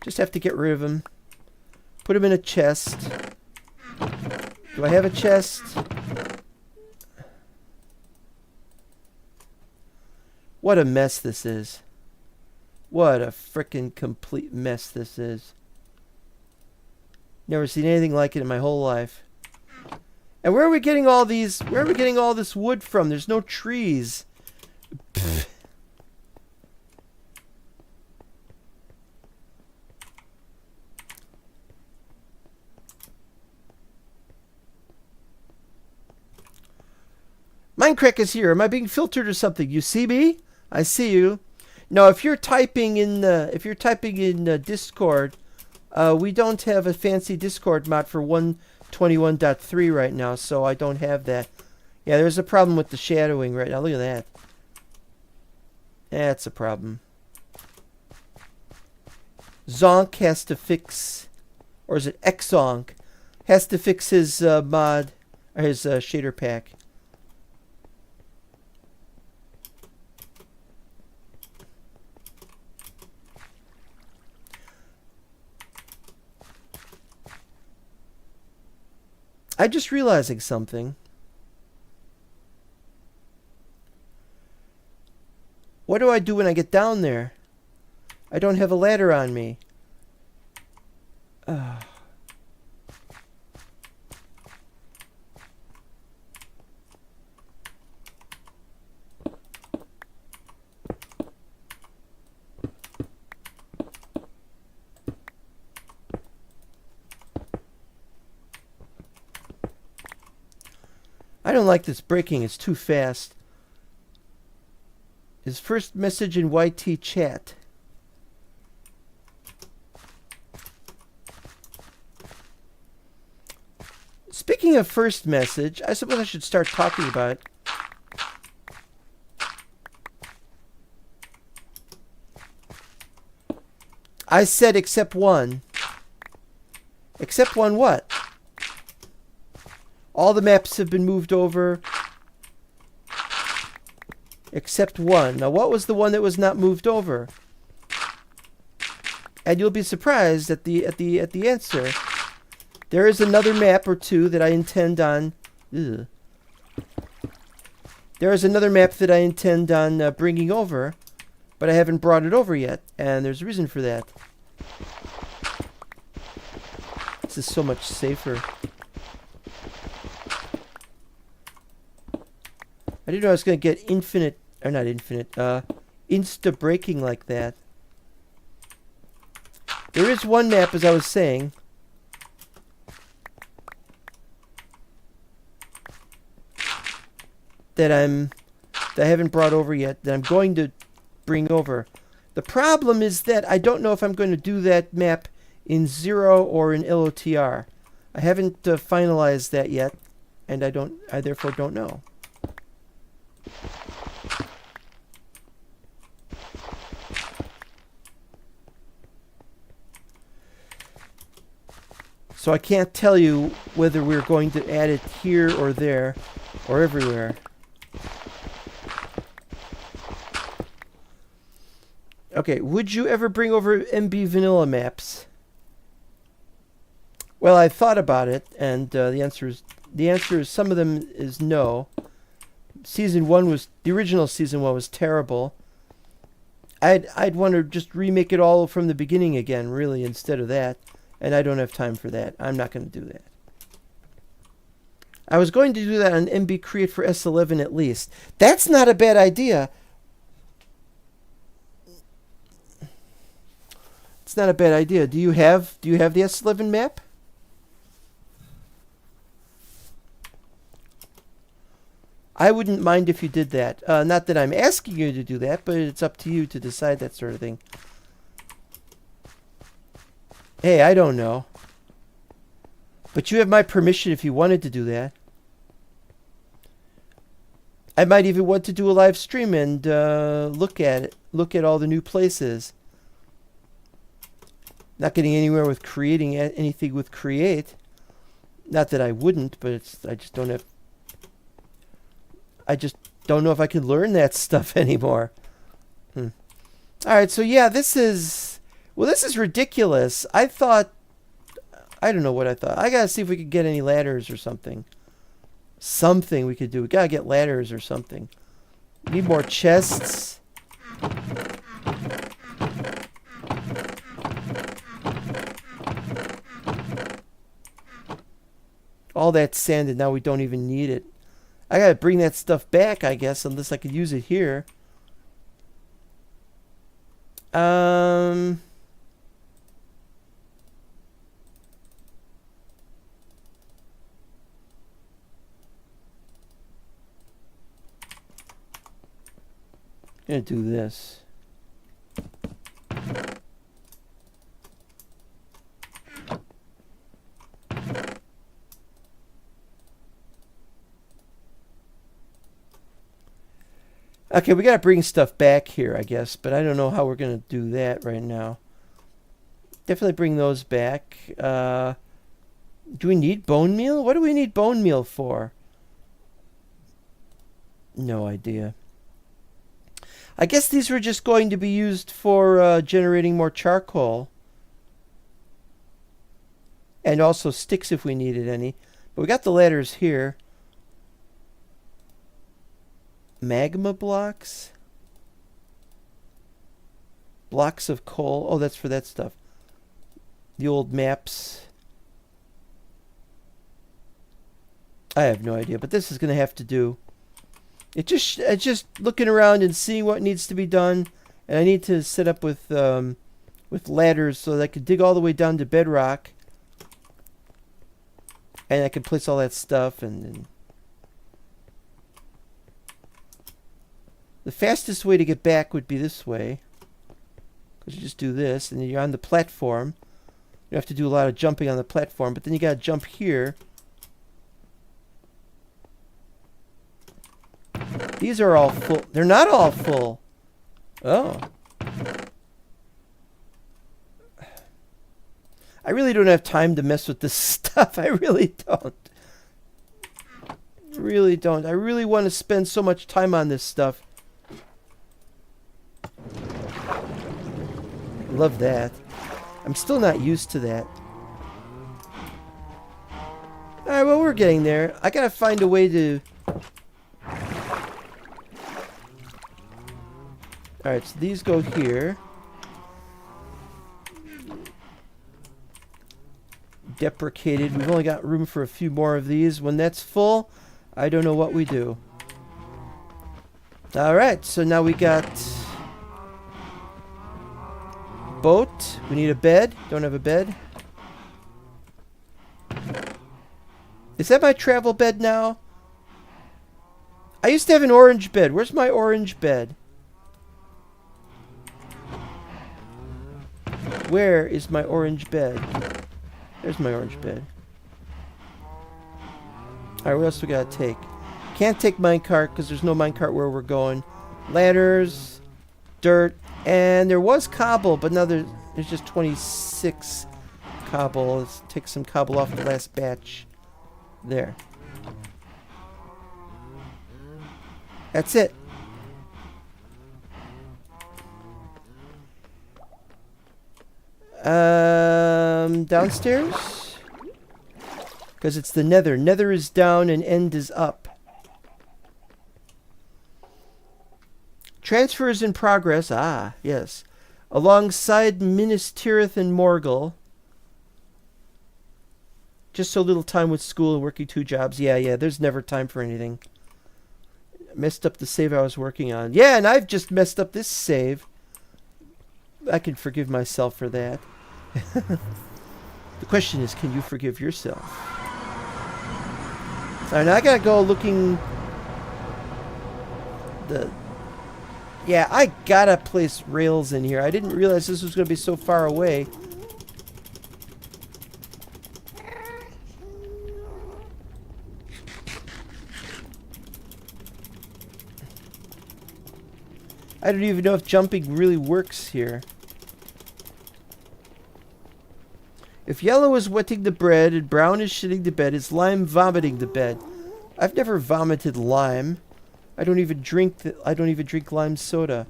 [SPEAKER 1] Just have to get rid of them. Put them in a chest. Do I have a chest? What a mess this is. What a frickin' complete mess this is. Never seen anything like it in my whole life. And where are we getting all these? Where are we getting all this wood from? There's no trees. Pfft. Minecraft is here. Am I being filtered or something? You see me? I see you. No, if you're typing in Discord, we don't have a fancy Discord mod for 121.3 right now, so I don't have that. Yeah, there's a problem with the shadowing right now. Look at that. That's a problem. Zonk has to fix, or is it Xzonk, has to fix his mod, or his shader pack. I'm just realizing something. What do I do when I get down there? I don't have a ladder on me. I don't like this breaking. It's too fast. His first message in YT chat. Speaking of first message, I suppose I should start talking about it. I said except one. Except one what? All the maps have been moved over. Except one. Now, what was the one that was not moved over? And you'll be surprised at the answer. There is another map or two that I intend on. Ugh. There is another map that I intend on bringing over, but I haven't brought it over yet, and there's a reason for that. This is so much safer. I didn't know I was going to get infinite, or not infinite, insta-breaking like that. There is one map, as I was saying, that I haven't brought over yet, that I'm going to bring over. The problem is that I don't know if I'm going to do that map in 0 or in LOTR. I haven't finalized that yet, and I therefore don't know. So I can't tell you whether we're going to add it here or there or everywhere. Okay, would you ever bring over MB vanilla maps? Well, I thought about it, and the answer is some of them is no. The original season 1 was terrible. I'd want to just remake it all from the beginning again, really, instead of that. And I don't have time for that. I'm not going to do that. I was going to do that on MB Create for S11 at least. That's not a bad idea. It's not a bad idea. Do you have the S11 map? I wouldn't mind if you did that. Not that I'm asking you to do that, but it's up to you to decide that sort of thing. Hey, I don't know. But you have my permission if you wanted to do that. I might even want to do a live stream and look at it. Look at all the new places. Not getting anywhere with creating anything with Create. Not that I wouldn't, but I just don't have... I just don't know if I can learn that stuff anymore. Alright, so yeah, this is ridiculous. I don't know what I thought. I gotta see if we could get any ladders or something. Something we could do. We gotta get ladders or something. We need more chests. All that sand, and now we don't even need it. I gotta bring that stuff back, I guess, unless I could use it here. Gonna do this. Okay, we gotta bring stuff back here, I guess, but I don't know how we're gonna do that right now. Definitely bring those back. Do we need bone meal? What do we need bone meal for? No idea. I guess these were just going to be used for generating more charcoal. And also sticks if we needed any. But we got the ladders here. Magma blocks? Blocks of coal. Oh, that's for that stuff. The old maps. I have no idea, but this is going to have to do. It's just looking around and seeing what needs to be done. And I need to set up with ladders so that I can dig all the way down to bedrock. And I can place all that stuff and the fastest way to get back would be this way. Because you just do this, and then you're on the platform. You have to do a lot of jumping on the platform, but then you got to jump here. These are all full. They're not all full. Oh. I really don't have time to mess with this stuff. I really don't. Really don't. I really want to spend so much time on this stuff. Love that. I'm still not used to that. Alright, well, we're getting there. I gotta find a way to... Alright, so these go here. Deprecated. We've only got room for a few more of these. When that's full, I don't know what we do. Alright, so now we got... boat. We need a bed. Don't have a bed. Is that my travel bed now? I used to have an orange bed. Where's my orange bed? Where is my orange bed? There's my orange bed. Alright, what else we gotta take? Can't take minecart because there's no minecart where we're going. Ladders, dirt, and there was cobble, but now there's just 26 cobble. Let's take some cobble off the last batch. There. That's it. Downstairs? Because it's the nether. Nether is down and end is up. Transfer is in progress. Ah, yes. Alongside Minas Tirith and Morgul. Just so little time with school and working 2 jobs. Yeah, there's never time for anything. Messed up the save I was working on. Yeah, and I've just messed up this save. I can forgive myself for that. The question is, can you forgive yourself? Alright, now I gotta go looking... Yeah, I gotta place rails in here. I didn't realize this was gonna be so far away. I don't even know if jumping really works here. If yellow is wetting the bread and brown is shitting the bed, is lime vomiting the bed? I've never vomited lime. I don't even drink lime soda.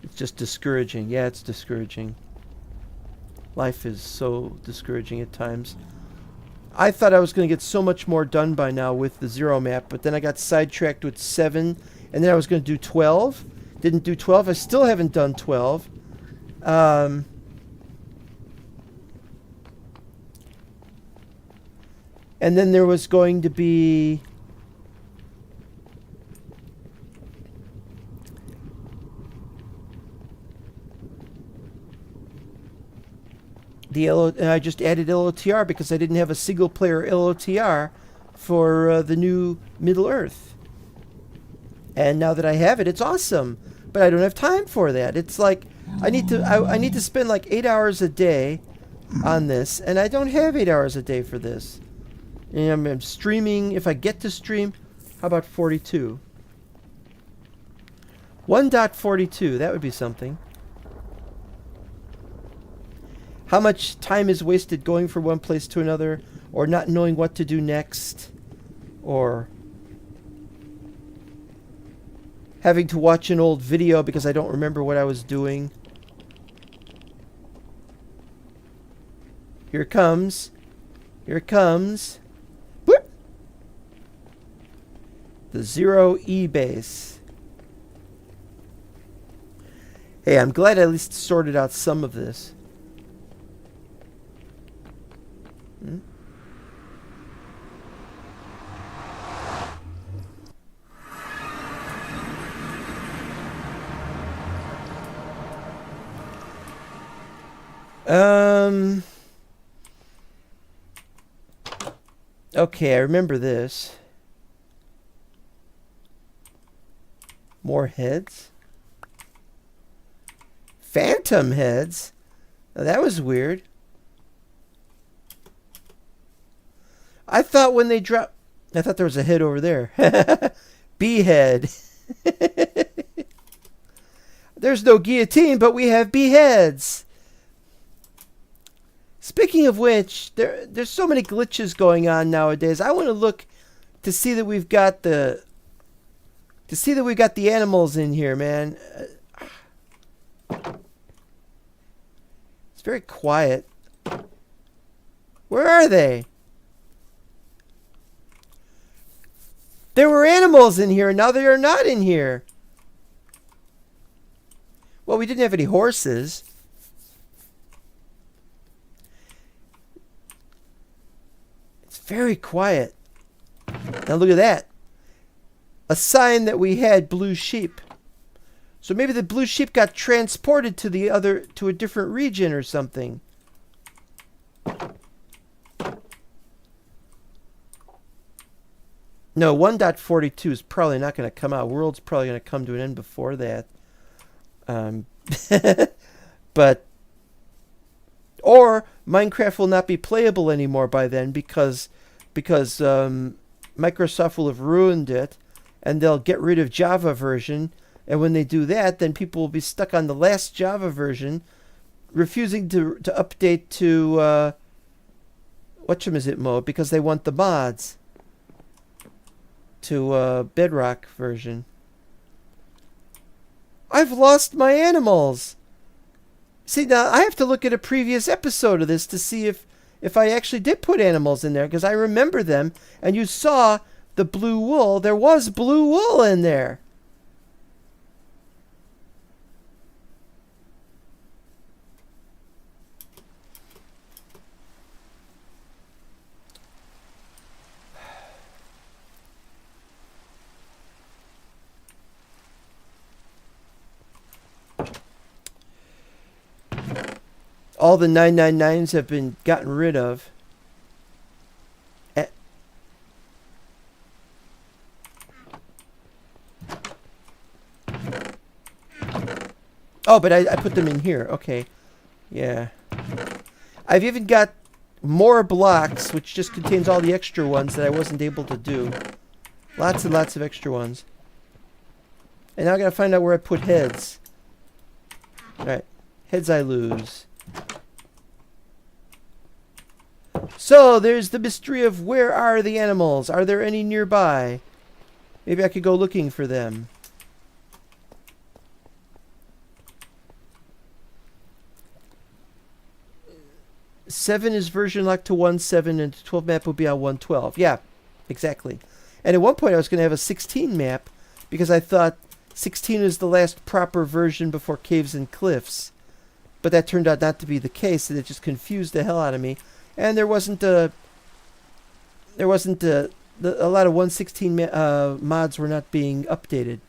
[SPEAKER 1] It's just discouraging. Yeah, it's discouraging. Life is so discouraging at times. I thought I was going to get so much more done by now with the 0 map, but then I got sidetracked with 7, and then I was going to do 12. Didn't do 12. I still haven't done 12. And then there was going to be... and I just added LOTR because I didn't have a single player LOTR for the new Middle Earth. And now that I have it, it's awesome. But I don't have time for that. It's like I need to spend like 8 hours a day on this, and I don't have 8 hours a day for this. And I'm streaming. If I get to stream, how about 42? 1.42, that would be something. How much time is wasted going from one place to another, or not knowing what to do next, or having to watch an old video because I don't remember what I was doing. Here it comes. Here it comes. Whoop! The 0E base. Hey, I'm glad I at least sorted out some of this. Okay, I remember this. More heads? Phantom heads? Now, that was weird. I thought when they dropped... I thought there was a head over there. Bee head. There's no guillotine, but we have beheads. Speaking of which, there's so many glitches going on nowadays. I want to look to see that we've got the animals in here, man. It's very quiet. Where are they? There were animals in here, and now they are not in here. Well, we didn't have any horses. It's very quiet. Now look at that. A sign that we had blue sheep. So maybe the blue sheep got transported to a different region or something. No, 1.42 is probably not going to come out. World's probably going to come to an end before that. But or Minecraft will not be playable anymore by then because Microsoft will have ruined it, and they'll get rid of Java version. And when they do that, then people will be stuck on the last Java version, refusing to update to whatchamazit mode because they want the mods to Bedrock version. I I've lost my animals. See, now I have to look at a previous episode of this to see if I actually did put animals in there, because I remember them, and you saw the blue wool. There was blue wool in there. All the 999s have been gotten rid of. Oh, but I put them in here. Okay. Yeah. I've even got more blocks, which just contains all the extra ones that I wasn't able to do. Lots and lots of extra ones. And now I gotta find out where I put heads. Alright. Heads I lose. So, there's the mystery of where are the animals? Are there any nearby? Maybe I could go looking for them. Seven is version locked to 1.7 and 12 map will be on 1.12. Yeah, exactly. And at one point I was going to have a 16 map because I thought 16 is the last proper version before Caves and Cliffs. But that turned out not to be the case, and it just confused the hell out of me. And there wasn't a lot of 1.16 mods were not being updated.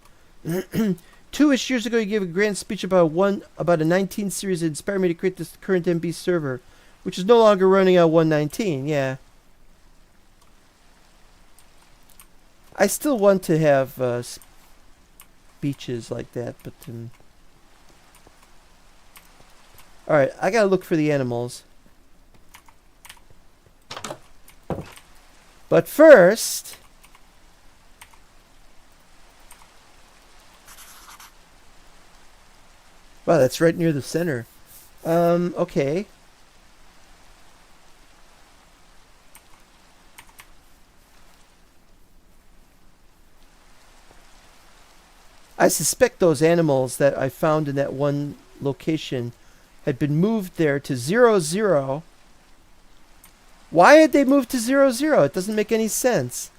[SPEAKER 1] 2-ish years ago, you gave a grand speech about a 19 series that inspired me to create this current MB server, which is no longer running on 1.19. Yeah, I still want to have speeches like that, but all right, I gotta look for the animals. But first, wow, that's right near the center. Okay. I suspect those animals that I found in that one location had been moved there to 0.0. Why had they moved to 0.0? It doesn't make any sense.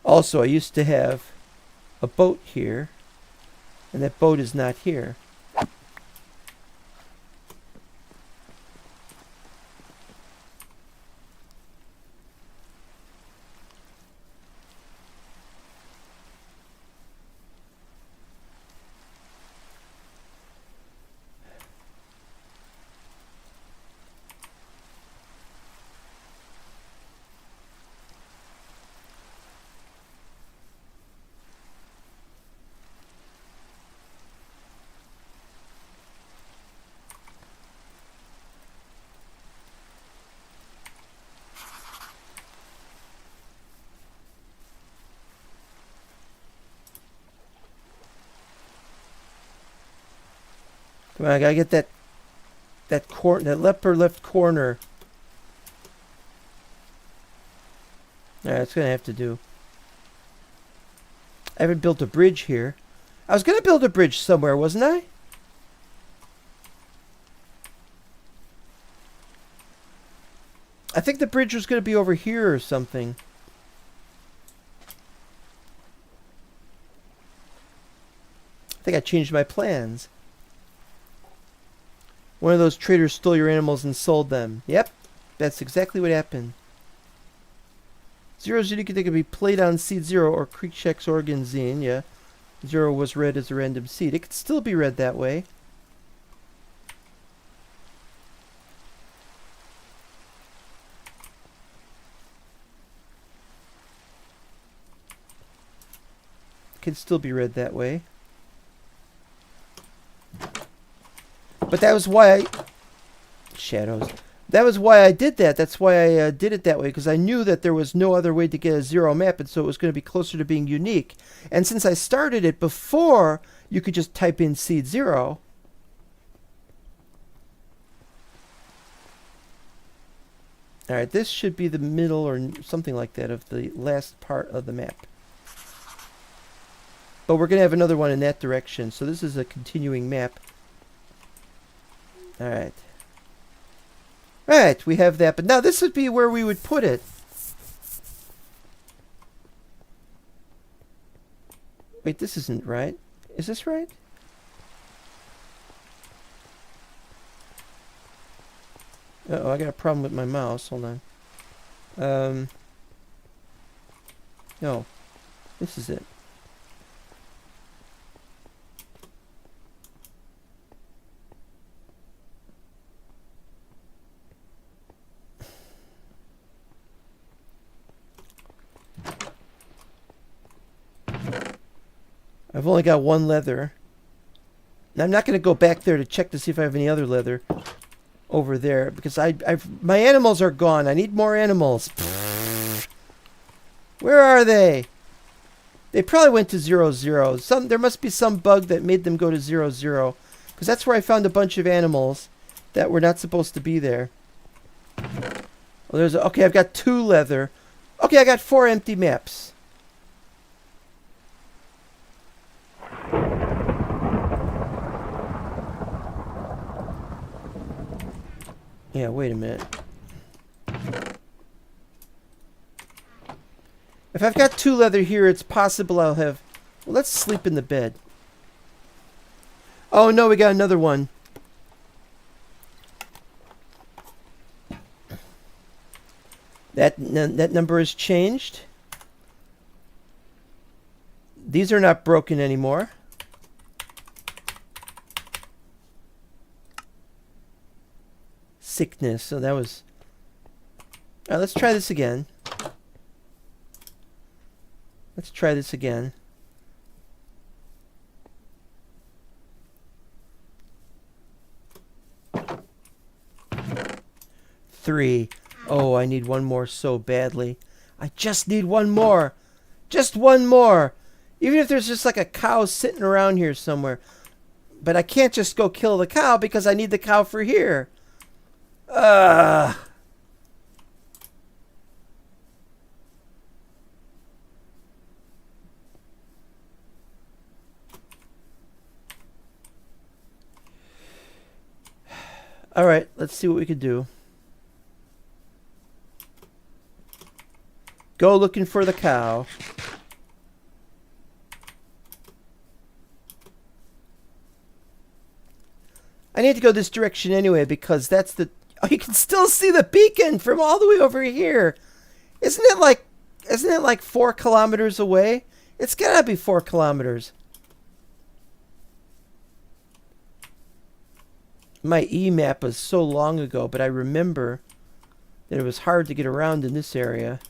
[SPEAKER 1] Also, I used to have a boat here, and that boat is not here. Come on, I gotta get that upper left corner. Alright, it's gonna have to do. I haven't built a bridge here. I was gonna build a bridge somewhere, wasn't I? I think the bridge was gonna be over here or something. I think I changed my plans. One of those traders stole your animals and sold them. Yep, that's exactly what happened. 0 they could be played on seed 0 or Creek Shack's Oregon Zine. Yeah, 0 was read as a random seed. It could still be read that way. It can still be read that way. But that was why shadows. That was why I did that. That's why I did it that way, because I knew that there was no other way to get a 0 map, and so it was going to be closer to being unique. And since I started it before you could just type in seed 0, all right, this should be the middle or something like that of the last part of the map. But we're going to have another one in that direction, so this is a continuing map. All right. Right, we have that, but now this would be where we would put it. Wait, this isn't right. Is this right? Uh-oh, I got a problem with my mouse. Hold on. No. This is it. I've only got one leather. And I'm not going to go back there to check to see if I have any other leather over there, because my animals are gone. I need more animals. Where are they? They probably went to 0, 0. There must be some bug that made them go to 0, 0, because that's where I found a bunch of animals that were not supposed to be there. Well, okay, I've got 2 leather. Okay, I got 4 empty maps. Yeah, wait a minute. If I've got 2 leather here, it's possible I'll have... Well, let's sleep in the bed. Oh, no, we got another one. That number has changed. These are not broken anymore. Sickness. So that was... All right, let's try this again. Let's try this again. Three. Oh, I need one more so badly. I just need one more. Just one more. Even if there's just like a cow sitting around here somewhere. But I can't just go kill the cow because I need the cow for here. Ugh. All right, let's see what we could do. Go looking for the cow. I need to go this direction anyway because that's the... Oh, you can still see the beacon from all the way over here. Isn't it like 4 kilometers away? It's gotta be 4 kilometers. My E-map was so long ago, but I remember that it was hard to get around in this area.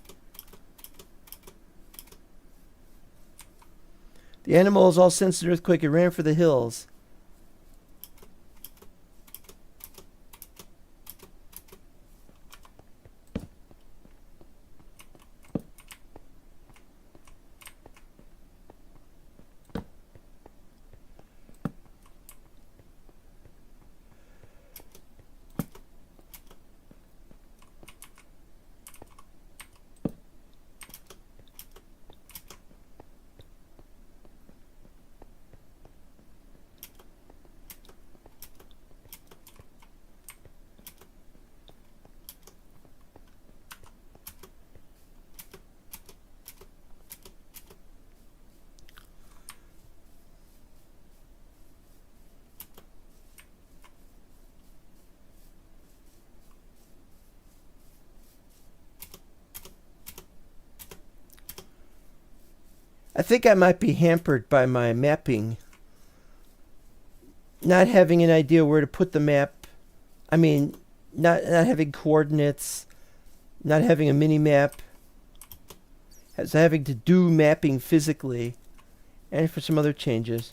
[SPEAKER 1] The animals all sensed an earthquake and ran for the hills. I think I might be hampered by my mapping. Not having an idea where to put the map. I mean, not having coordinates. Not having a mini-map. Having to do mapping physically. And for some other changes.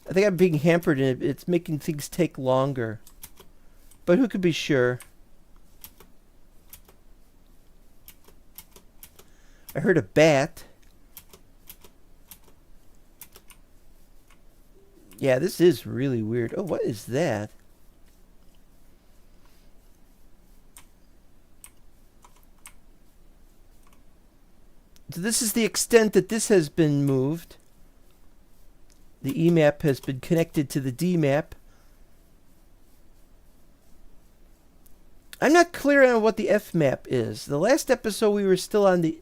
[SPEAKER 1] I think I'm being hampered and it's making things take longer. But who could be sure? I heard a bat. Yeah, this is really weird. Oh, what is that? So this is the extent that this has been moved. The EMAP has been connected to the DMAP. I'm not clear on what the FMAP is. The last episode we were still on the...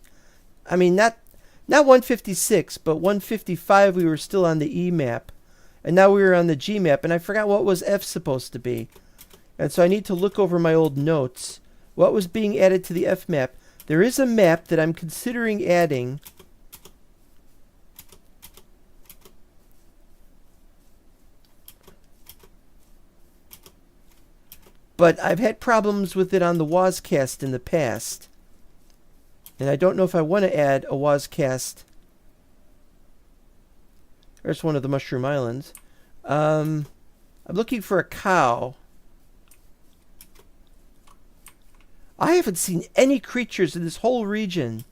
[SPEAKER 1] I mean, not 156, but 155 we were still on the EMAP. And now we were on the GMAP, and I forgot what was F supposed to be. And so I need to look over my old notes. What was being added to the FMAP? There is a map that I'm considering adding. But I've had problems with it on the Wazcast in the past. And I don't know if I want to add a Wazcast. There's one of the Mushroom Islands. I'm looking for a cow. I haven't seen any creatures in this whole region.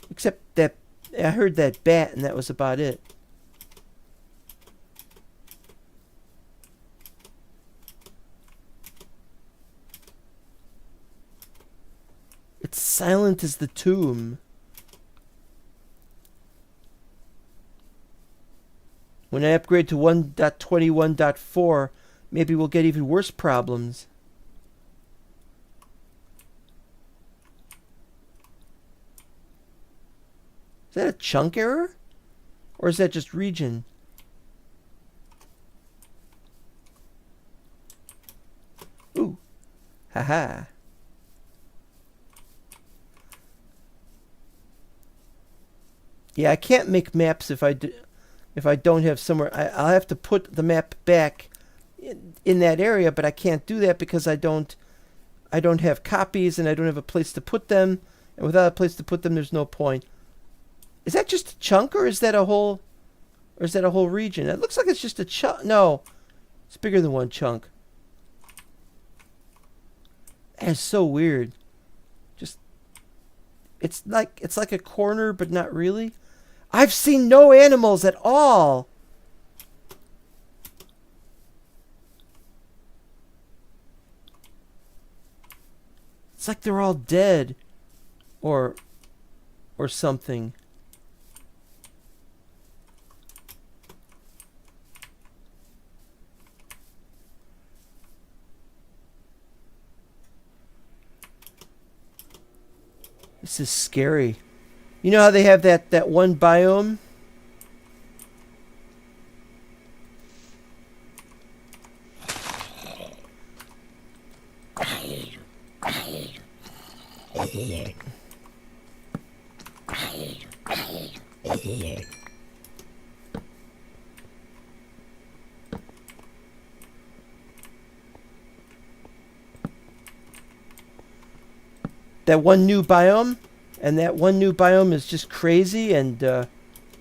[SPEAKER 1] Except that I heard that bat and that was about it. It's silent as the tomb. When I upgrade to 1.21.4, maybe we'll get even worse problems. Is that a chunk error? Or is that just region? Ooh. Haha. Yeah, I can't make maps if I don't have somewhere. I'll have to put the map back in that area, but I can't do that because I don't have copies and I don't have a place to put them. And without a place to put them, there's no point. Is that just a chunk, or is that a whole region? It looks like it's just a chunk. No, it's bigger than one chunk. That's so weird. Just it's like a corner, but not really. I've seen no animals at all. It's like they're all dead or something. This is scary. You know how they have that one biome? That one new biome, and that one new biome is just crazy, and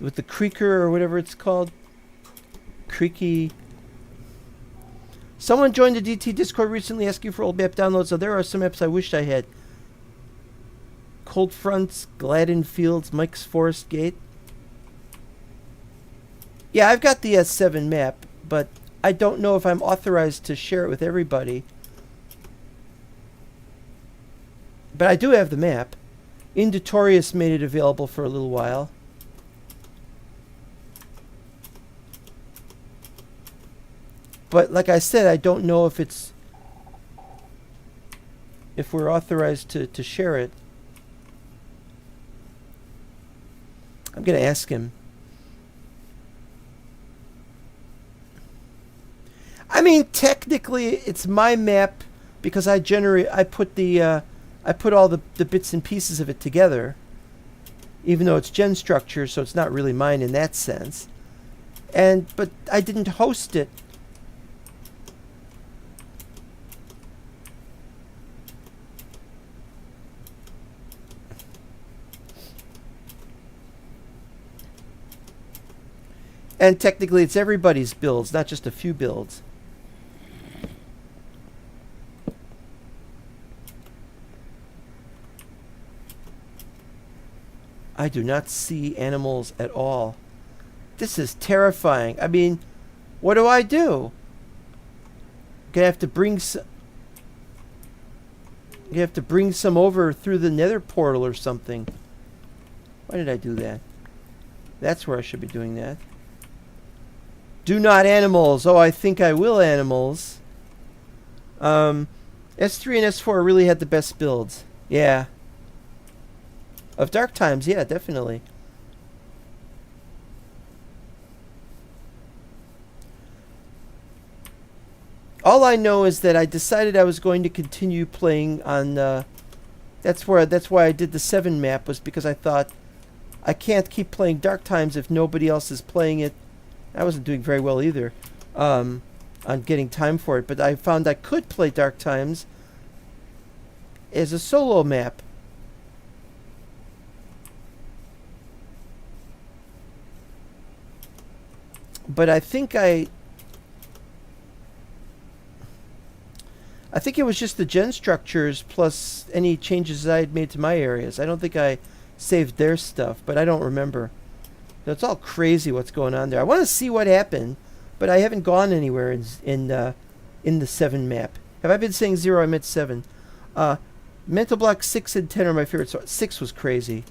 [SPEAKER 1] with the creaker or whatever it's called, creaky. Someone joined the DT Discord recently asking for old map downloads, so there are some maps I wished I had. Cold Fronts, Gladden Fields, Mike's Forest Gate. Yeah, I've got the S7 map, but I don't know if I'm authorized to share it with everybody. But I do have the map. Indotorius made it available for a little while. But like I said, I don't know if we're authorized to share it. I'm going to ask him. I mean, technically it's my map because I put all the bits and pieces of it together, even though it's gen structure, so it's not really mine in that sense. But I didn't host it. And technically it's everybody's builds, not just a few builds. I do not see animals at all. This is terrifying. I mean, what do I do? Gonna have to bring some... You have to bring some over through the nether portal or something. Why did I do that? That's where I should be doing that. Do not animals. Oh, I think I will animals. S3 and S4 really had the best builds. Yeah. Of Dark Times, yeah, definitely. All I know is that I decided I was going to continue playing on... that's why I did the 7 map, was because I thought I can't keep playing Dark Times if nobody else is playing it. I wasn't doing very well either on getting time for it, but I found I could play Dark Times as a solo map. But I think it was just the gen structures plus any changes I had made to my areas. I don't think I saved their stuff, but I don't remember. It's all crazy what's going on there. I want to see what happened, but I haven't gone anywhere in the 7 map. Have I been saying 0? I meant 7. Mental Block 6 and 10 are my favorites. So 6 was crazy.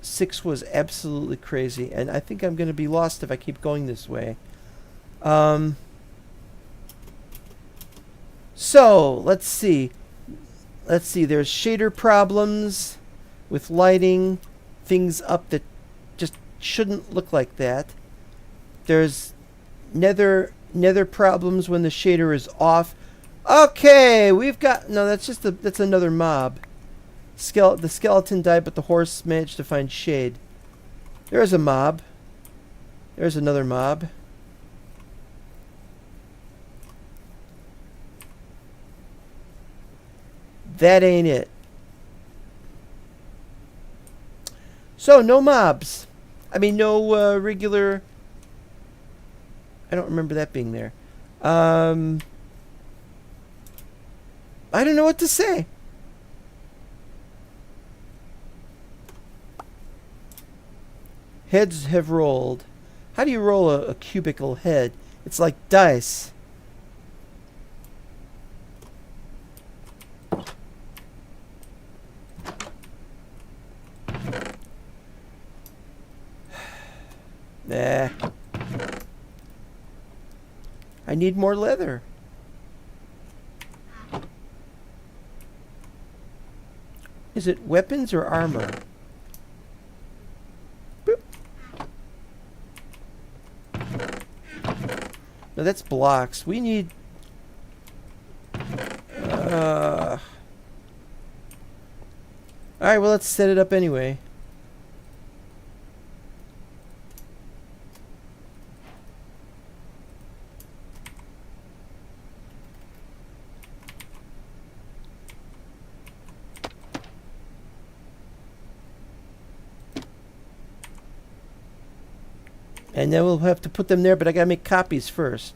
[SPEAKER 1] Six was absolutely crazy, and I think I'm going to be lost if I keep going this way. So, let's see. There's shader problems with lighting things up that just shouldn't look like that. There's nether problems when the shader is off. Okay, we've got... No, that's another mob. The skeleton died, but the horse managed to find shade. There's a mob. There's another mob. That ain't it. So, no mobs. I mean, no regular... I don't remember that being there. I don't know what to say. Heads have rolled. How do you roll a cubical head? It's like dice. Nah. I need more leather. Is it weapons or armor? Boop. No, that's blocks. We need... Alright, well, let's set it up anyway. And then we'll have to put them there, but I gotta make copies first.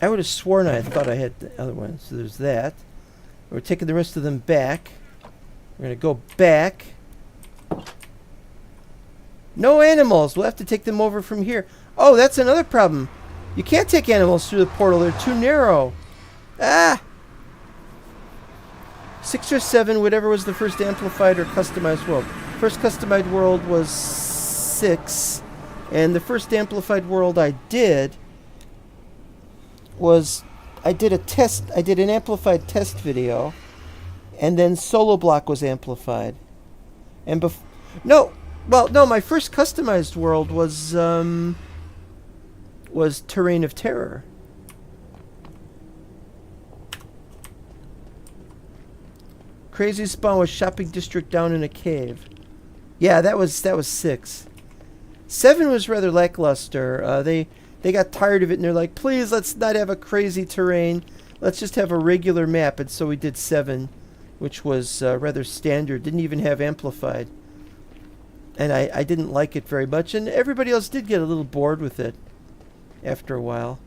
[SPEAKER 1] I would have sworn I thought I had the other one. So there's that. We're taking the rest of them back. We're going to go back. No animals. We'll have to take them over from here. Oh, that's another problem. You can't take animals through the portal. They're too narrow. Ah! 6 or 7, whatever was the first amplified or customized world. First customized world was 6. And the first amplified world I did... was I did a test. I did an amplified test video, and then Solo Block was amplified. And no, well, no. My first customized world was Terrain of Terror. Crazy Spawn was shopping district down in a cave. Yeah, that was 6. 7 was rather lackluster. They got tired of it and they're like, please, let's not have a crazy terrain. Let's just have a regular map. And so we did 7, which was rather standard. Didn't even have amplified. And I didn't like it very much. And everybody else did get a little bored with it after a while.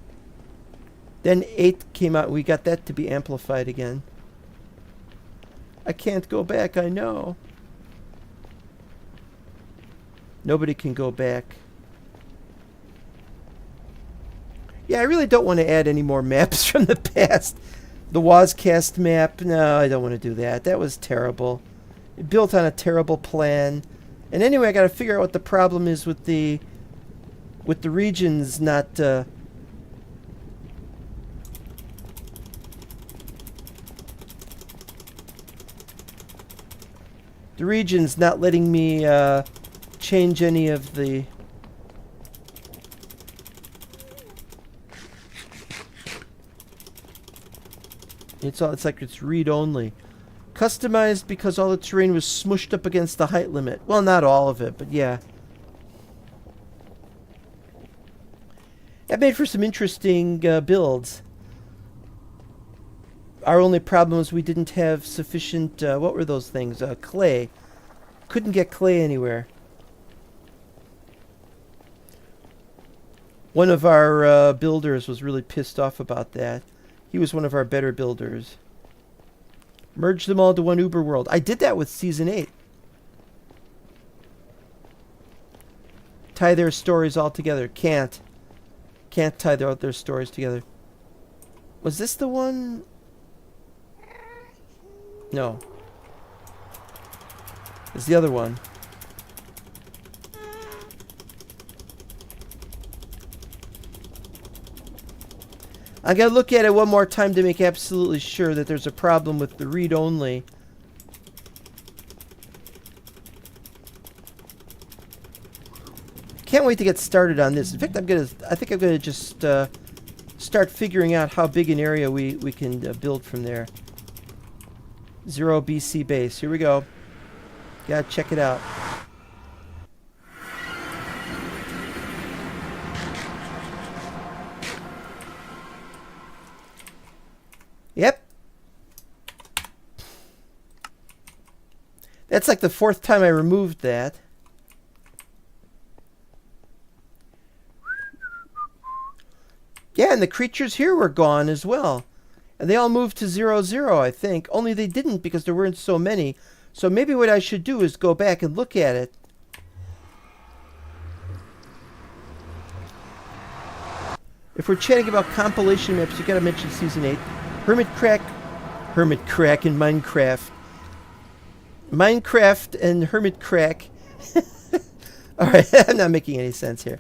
[SPEAKER 1] Then 8 came out and we got that to be amplified again. I can't go back, I know. Nobody can go back. Yeah, I really don't want to add any more maps from the past. The Wazcast map, no, I don't want to do that. That was terrible. It built on a terrible plan. And anyway, I got to figure out what the problem is with the regions not the regions not letting me change any of the it's like it's read only. Customized because all the terrain was smushed up against the height limit. Well, not all of it, but yeah. That made for some interesting builds. Our only problem was we didn't have sufficient, what were those things? Clay. Couldn't get clay anywhere. One of our builders was really pissed off about that. He was one of our better builders. Merge them all to one Uber world. I did that with Season 8. Tie their stories all together. Can't tie their stories together. Was this the one? No. It's the other one. I gotta look at it one more time to make absolutely sure that there's a problem with the read-only. Can't wait to get started on this. In fact, I think I'm gonna just start figuring out how big an area we can build from there. 0 BC base. Here we go. Gotta check it out. Yep. That's like the 4th time I removed that. Yeah, and the creatures here were gone as well. And they all moved to 0, I think. Only they didn't because there weren't so many. So maybe what I should do is go back and look at it. If we're chatting about compilation maps, you gotta mention Season 8. Hermit Crack in Minecraft. Minecraft and Hermit Crack. Alright, I'm not making any sense here.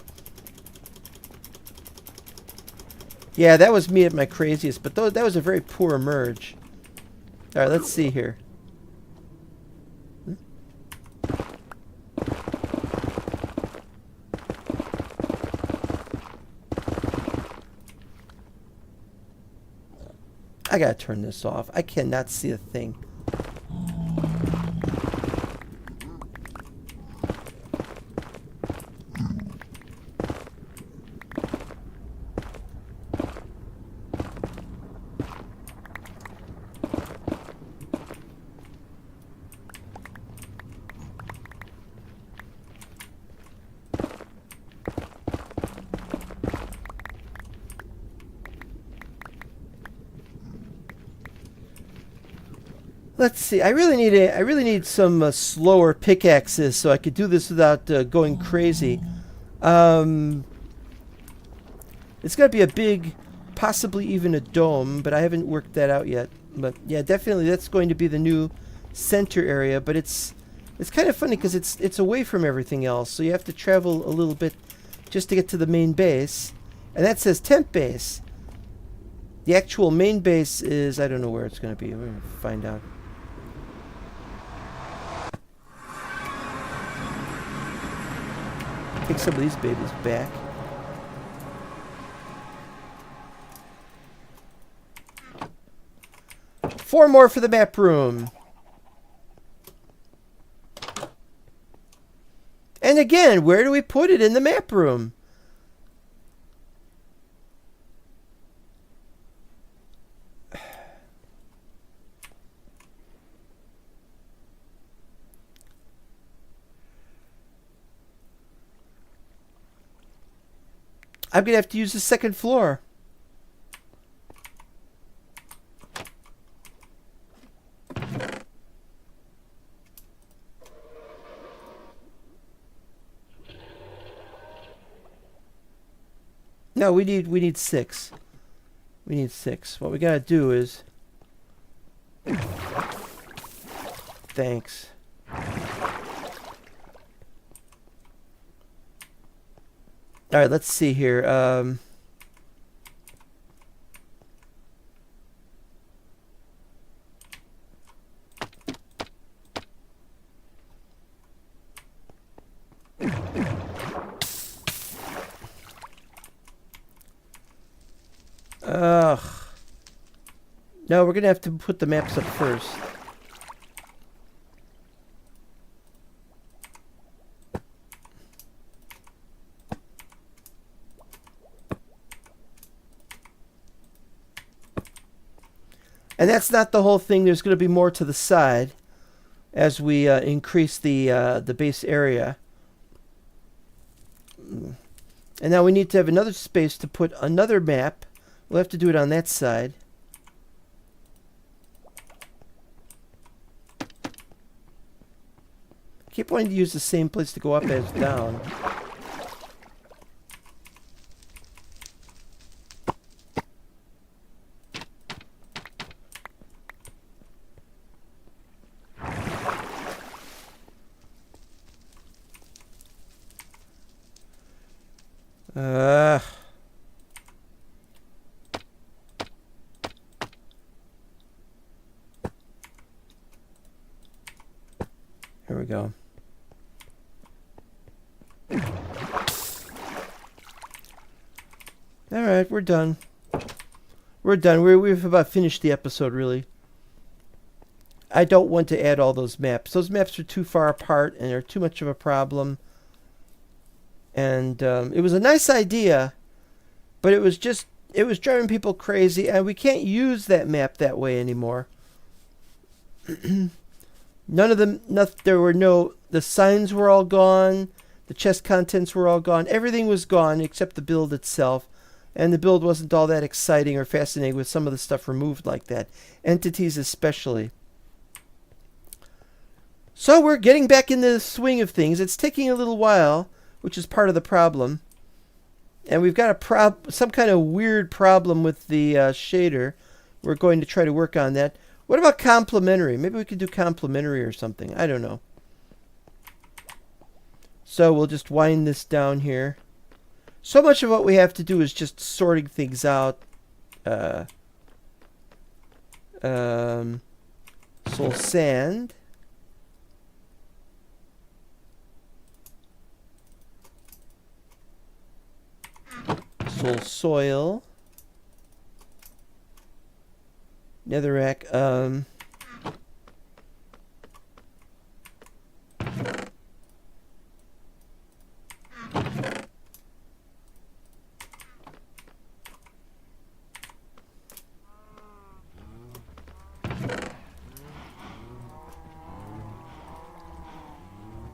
[SPEAKER 1] Yeah, that was me at my craziest, but that was a very poor merge. Alright, let's see here. I gotta turn this off. I cannot see a thing. Let's see. I really need some slower pickaxes so I could do this without going crazy. It's got to be a big, possibly even a dome, but I haven't worked that out yet. But yeah, definitely that's going to be the new center area. But it's kind of funny because it's away from everything else, so you have to travel a little bit just to get to the main base. And that says temp base. The actual main base is, I don't know where it's going to be. We're going to find out. Take some of these babies back. Four more for the map room. And again, where do we put it in the map room? I'm going to have to use the second floor. No, we need 6. We need 6. What we got to do is... Thanks. All right, let's see here. Ugh. No, we're going to have to put the maps up first. And that's not the whole thing. There's going to be more to the side as we increase the base area. And now we need to have another space to put another map. We'll have to do it on that side. Keep wanting to use the same place to go up as down. Here we go. All right, we're done. We're done. We've about finished the episode, really. I don't want to add all those maps. Those maps are too far apart and they're too much of a problem. And it was a nice idea, but it was driving people crazy, and we can't use that map that way anymore. The signs were all gone, the chest contents were all gone, everything was gone except the build itself, and the build wasn't all that exciting or fascinating with some of the stuff removed like that, entities especially. So we're getting back in the swing of things. It's taking a little while, which is part of the problem. And we've got some kind of weird problem with the shader. We're going to try to work on that. What about complementary? Maybe we could do complementary or something. I don't know. So we'll just wind this down here. So much of what we have to do is just sorting things out. Soul sand. Soul soil. Netherrack.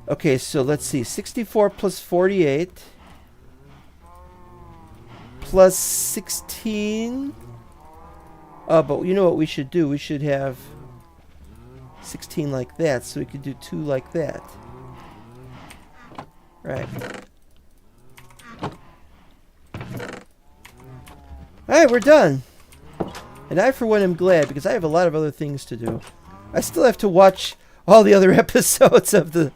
[SPEAKER 1] Okay, so let's see. 64 plus 48 plus 16. But you know what we should do? We should have 16 like that, so we could do 2 like that. Right. Alright, we're done. And I, for one, am glad, because I have a lot of other things to do. I still have to watch all the other episodes of the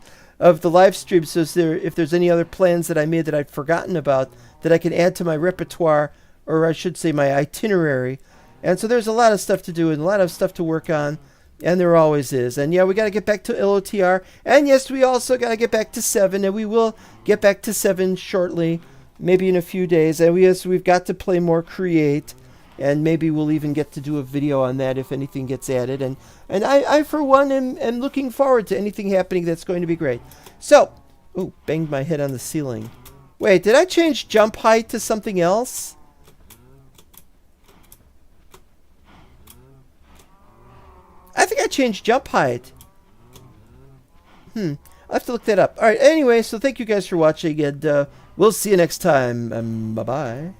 [SPEAKER 1] live stream, so if there's any other plans that I made that I'd forgotten about, that I can add to my repertoire, or I should say my itinerary, And so there's a lot of stuff to do and a lot of stuff to work on. And there always is. And yeah, we got to get back to LOTR. And yes, we also got to get back to 7. And we will get back to 7 shortly. Maybe in a few days. And we've got to play more Create. And maybe we'll even get to do a video on that if anything gets added. And I for one, am looking forward to anything happening that's going to be great. So, oh, banged my head on the ceiling. Wait, did I change jump height to something else? I think I changed jump height. I'll have to look that up. Alright, anyway, so thank you guys for watching, and we'll see you next time. Bye-bye.